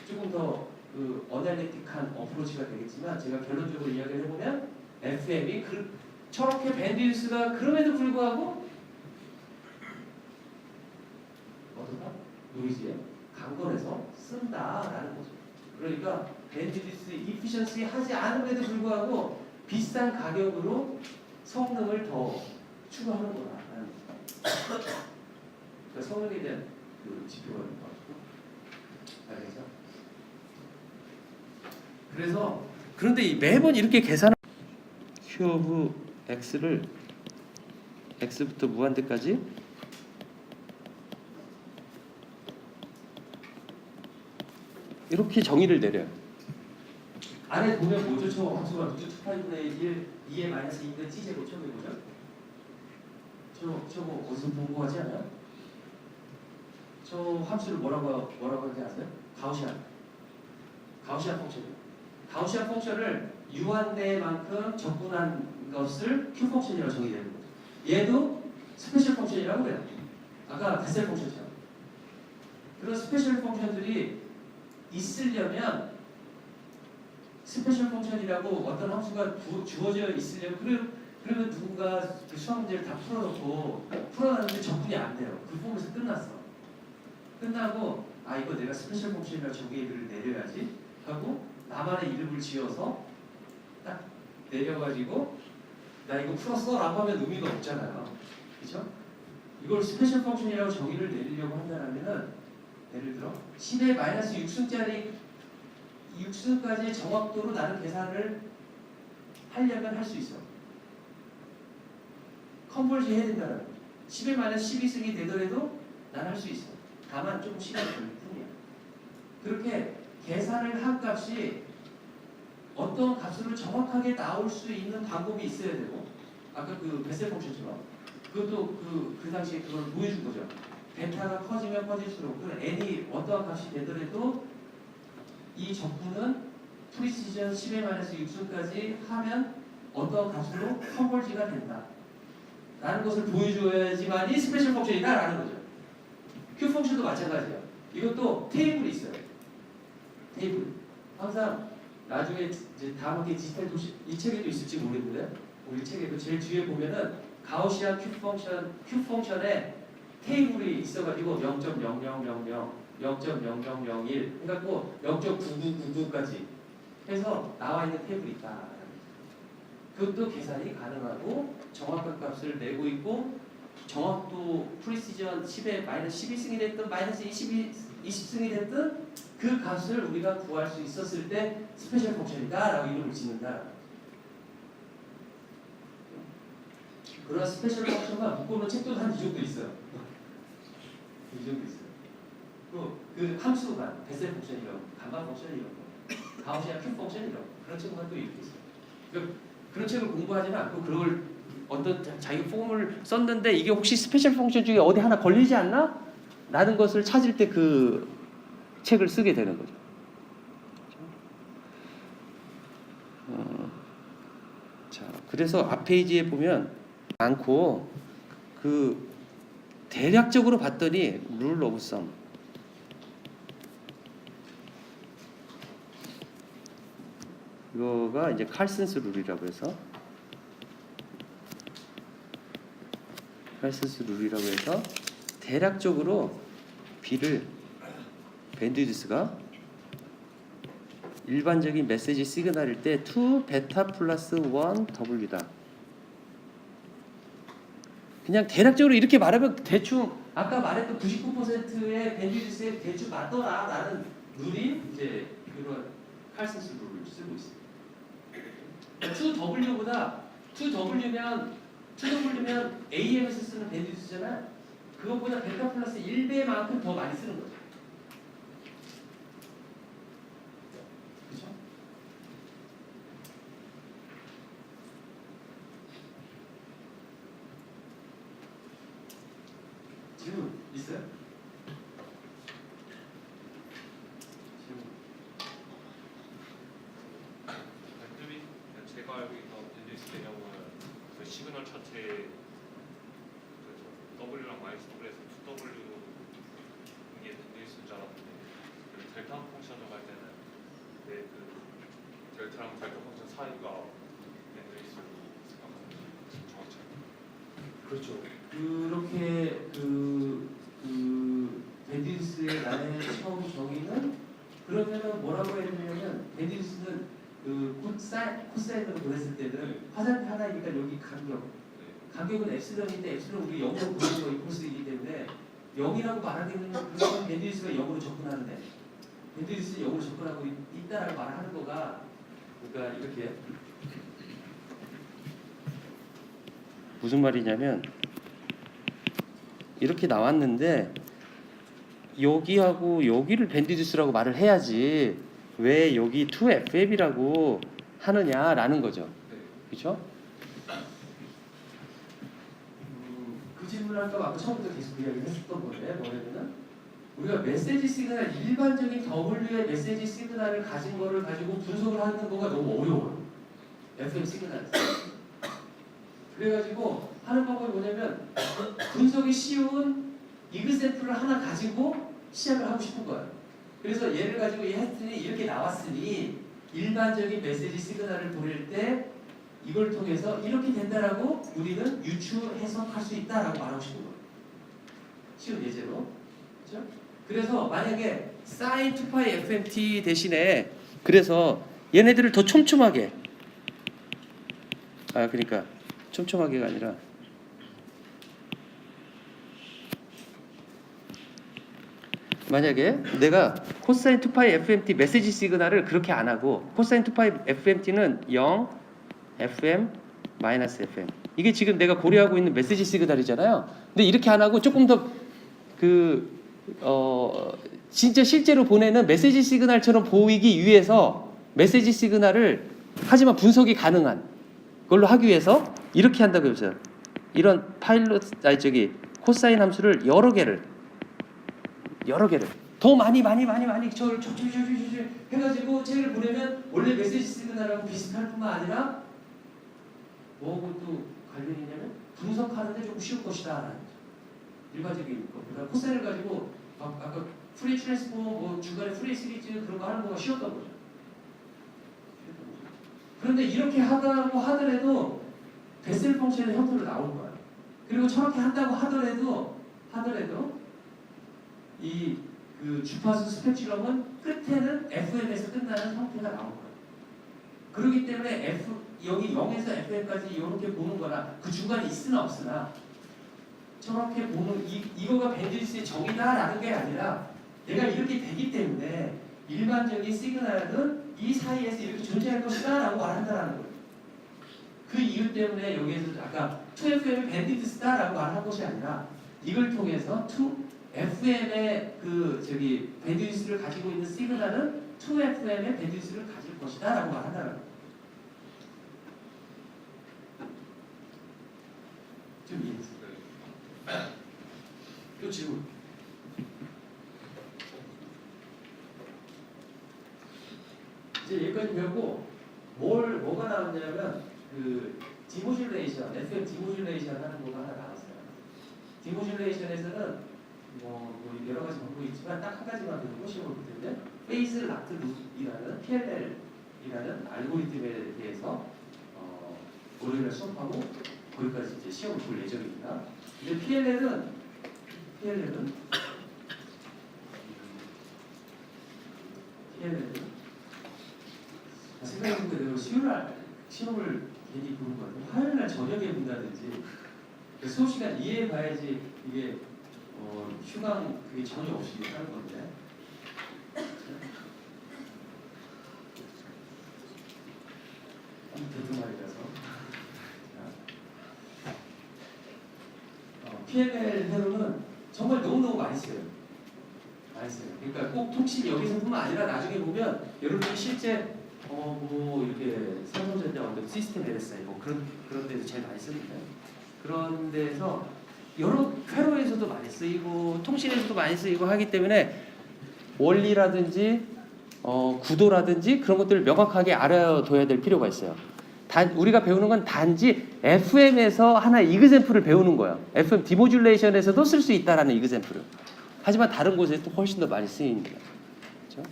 조금 더 그 어널리틱한 어프로치가 되겠지만, 제가 결론적으로 이야기를 해보면 FM이 저렇게 밴드위스가 그럼에도 불구하고 어떤가? 노이즈에 강건해서 쓴다라는 거죠. 그러니까 밴드위스 이피션시 하지 않음에도 불구하고 비싼 가격으로 성능을 더 추가하는 거라는 거죠. 그러니까 성능에 대한 그 지표가 있는 거죠. 알겠죠? 그래서 그런데 매번 이렇게 계산을 Q 오브 X를 X부터 무한대까지 이렇게 정의를 내려요. 안에 보면 뭐죠? 저 함수가 루트 2파이분의 1 2의 마이너스 2인데 t제곱 처음에 뭐죠? 저거 어디서 본 거 같지 않아요? 저 함수를 뭐라고 하는지 아세요? 가우시안 펑션이에요. 가우시안 펑션을 유한대만큼 적분한 것을 Q 펑션이라고 정의되는 거죠. 얘도 스페셜 펑션이라고 그래요. 아까 베셀 펑션처럼. 그런 스페셜 펑션들이 있으려면, 스페셜 펑션이라고 어떤 함수가 주어져 있으려면, 그러면 누군가 그 수학 문제를 다 풀어놨는데 적분이 안 돼요. 그 폼에서 끝났어. 끝나고 이거 내가 스페셜 펑션이라고 정의를 내려야지 하고 나만의 이름을 지어서 딱 내려가지고 나 이거 풀었어 라고 하면 의미가 없잖아요. 그렇죠? 이걸 스페셜 펑션이라고 정의를 내리려고 한다면은, 예를 들어 10의 마이너스 6승짜리 6승까지 정확도로 나는 계산을 하려면 할 수 있어. 컨버지 해야 된다는 거죠. 10의 마이너스 12승이 되더라도 나는 할 수 있어. 다만 조금 시간이 걸릴 뿐이야. 그렇게 계산을 한 값이 어떤 값으로 정확하게 나올 수 있는 방법이 있어야 되고, 아까 그 베셀 펑션처럼 그것도 그 당시에 그걸 보여준 거죠. 베타가 커지면 커질수록 그 n이 어떠한 값이 되더라도 이 적분은 프리시전 10의 마이너스 6승까지 하면 어떠한 값으로 컨버지가 된다 라는 것을 보여줘야지만이 스페셜 펑션이다 라는 거죠. Q 펑션도 마찬가지예요. 이것도 테이블이 있어요. 테이블. 항상 나중에 이제 다음 학기 디지털 도시, 이 책에도 있을지 모르겠는데, 우리 책에도 제일 뒤에 보면은 가우시안 Q 펑션에 테이블이 있어가지고 0.0000, 0.0001 해갖고 0.9999까지 해서 나와 있는 테이블이 있다. 그것도 계산이 가능하고 정확한 값을 내고 있고, 정확도 프리시전 10에 마이너스 12승이 됐든 마이너스 20승이 됐든 그 값을 우리가 구할 수 있었을 때 스페셜 펑션이다 라고 이름을 짓는다. 그러나 스페셜 펑션과 묶어놓은 책도 한 이 정도 있어요. 이 정도 있어요. 그 함수만 베셀 펑션이라고, 간반 펑션이라고, 가우시안 Q 펑션이라고, 그런 책만 또 이렇게 있어요. 그런 책을 공부하지는 않고 그걸 어떤 자기 폼을 썼는데 이게 혹시 스페셜 펑션 중에 어디 하나 걸리지 않나? 라는 것을 찾을 때 그 책을 쓰게 되는 거죠. 자, 그래서 앞 페이지에 보면 많고, 그 대략적으로 봤더니 룰 오브 썸, 이거가 이제 칼슨스 룰이라고 해서, 대략적으로 B를 밴드위드스가 일반적인 메시지 시그널일 때 2 베타 플러스 1 W다. 그냥 대략적으로 이렇게 말하면 대충 아까 말했던 99%의 밴드위드스에 대충 맞더라라는 룰이 이제 그런 칼슨스 룰을 쓰고 있습니다. 2W면 AM에서 쓰는 밴드위드스잖아요. 그것보다 델타 플러스 1배만큼 더 많이 쓰는 거죠. 그렇죠? 질문 있어요? 질문. 제가 알고 있던 밴드위스 개념은 그 시그널 자체에 W랑 마이너스 W에서 2W 이게 밴드위스인 줄 알았는데 그 델타 펑션을 할 때는 그 델타랑 델타 펑션 사이가 밴드위스로 생각합니다. 정확히. 그렇죠. 그렇게 밴드위스의 나의 처음 정의는 그러면은 뭐라고 해야 되냐면 밴드위스는 코사인으로 보냈을 때는 화살표 하나이니까 여기 간격은 엡실론인데 엡실론 우리 0으로 보는 거 이코스이기 때문에 0이라고 말하기는 그러면 밴드위스가 0으로 접근하는데 밴드위스 0으로 접근하고 있다라고 말하는 거가 그러니까 이렇게 무슨 말이냐면 이렇게 나왔는데 여기하고 여기를 밴드위스라고 말을 해야지 왜 여기 2FM이라고 하느냐라는 거죠. 그렇죠? 그 질문을 아까 처음부터 계속 이야기를 했었던 건데 뭐냐면은 우리가 메시지 시그널 일반적인 W의 메시지 시그널을 가진 거를 가지고 분석을 하는 거가 너무 어려워요. FM 시그널. 그래가지고 하는 방법이 뭐냐면 분석이 쉬운 이그샘플을 하나 가지고 시작을 하고 싶은 거예요. 그래서 얘를 가지고 했더니 이렇게 나왔으니 일반적인 메시지 시그널을 보낼 때 이걸 통해서 이렇게 된다라고 우리는 유추 해석할 수 있다라고 말하고 싶은 거예요. 쉬운 예제로. 그렇죠? 그래서 만약에 sin 2파이 FMT 대신에 그래서 얘네들을 더 촘촘하게 그러니까 촘촘하게가 아니라 만약에 내가 코사인 2파이 FMT 메시지 시그널을 그렇게 안 하고 코사인 2파이 FMT는 0 FM 마이너스 FM 이게 지금 내가 고려하고 있는 메시지 시그널이잖아요. 근데 이렇게 안 하고 조금 더 진짜 실제로 보내는 메시지 시그널처럼 보이기 위해서 메시지 시그널을 하지만 분석이 가능한 걸로 하기 위해서 이렇게 한다고 해보세요. 이런 코사인 함수를 여러 개를 더 많이 해가지고 책을 보내면 원래 메시지 시그널하고 비슷할 뿐만 아니라 뭐하고 또 관련이 있냐면 분석하는데 조금 쉬울 것이다. 일반적인 거. 그러니까 코사인을 가지고 아까 프리 트랜스포머 뭐 중간에 프리 시리즈 그런 거 하는 거가 쉬웠던 거죠. 그런데 이렇게 하다고 하더라도 베셀 펑션의 형태로 나올 거예요. 그리고 저렇게 한다고 하더라도 이 그 주파수 스펙트럼은 끝에는 FM에서 끝나는 형태가 나올 거예요. 그렇기 때문에 여기 0에서 FM까지 이렇게 보는 거나 그 중간에 있으나 없으나 저렇게 보는 이거가 밴드위스의 정의다라는 게 아니라 내가 이렇게 되기 때문에 일반적인 시그널은 이 사이에서 이렇게 존재할 것이다 라고 말한다는 거예요. 그 이유 때문에 여기에서 아까 2FM의 밴드위스다 라고 말한 것이 아니라 이걸 통해서 2FM의 밴드위스를 가지고 있는 시그널은 2FM의 밴드위스를 가질 것이다 라고 말한다는 거예요. 좀 이해했어요? 또 질문. 이제 여기까지 배우고 뭐가 나왔냐면 디모듈레이션, FM 디모듈레이션 하는 거가 하나 나왔어요. 디모듈레이션에서는 뭐 여러 가지 방법이 있지만 딱 한 가지만 배우고 시험을 볼 텐데 페이스 락트 룹이라는 PLL이라는 알고리즘에 대해서 월요일에 수업하고 거기까지 이제 시험을 볼 예정입니다. 근데 PLL은 생각해보니까 내가 수요일날 시험을 괜히 보는 것 같아요. 화요일날 저녁에 본다든지 수업 시간 이해해봐야지 이게 휴강 그게 전혀 없이 하는 건데. 대등 말이라서. PML 회로는 정말 너무너무 많이 써요. 많이 써요. 그러니까 꼭 통신 여기서뿐만 아니라 나중에 보면 여러분이 실제 뭐 이렇게 삼성전자 어떤 시스템 LSI 뭐 그런 데서 제일 많이 씁니다. 그런 데서 여러 회로에서도 많이 쓰이고 통신에서도 많이 쓰이고 하기 때문에 원리라든지 구도라든지 그런 것들을 명확하게 알아둬야 될 필요가 있어요. 우리가 배우는 건 단지 FM에서 하나의 이그샘플을 배우는 거예요. FM 디모듈레이션에서도 쓸 수 있다라는 이그샘플을. 하지만 다른 곳에 또 훨씬 더 많이 쓰입니다. 그렇죠?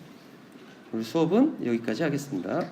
오늘 수업은 여기까지 하겠습니다.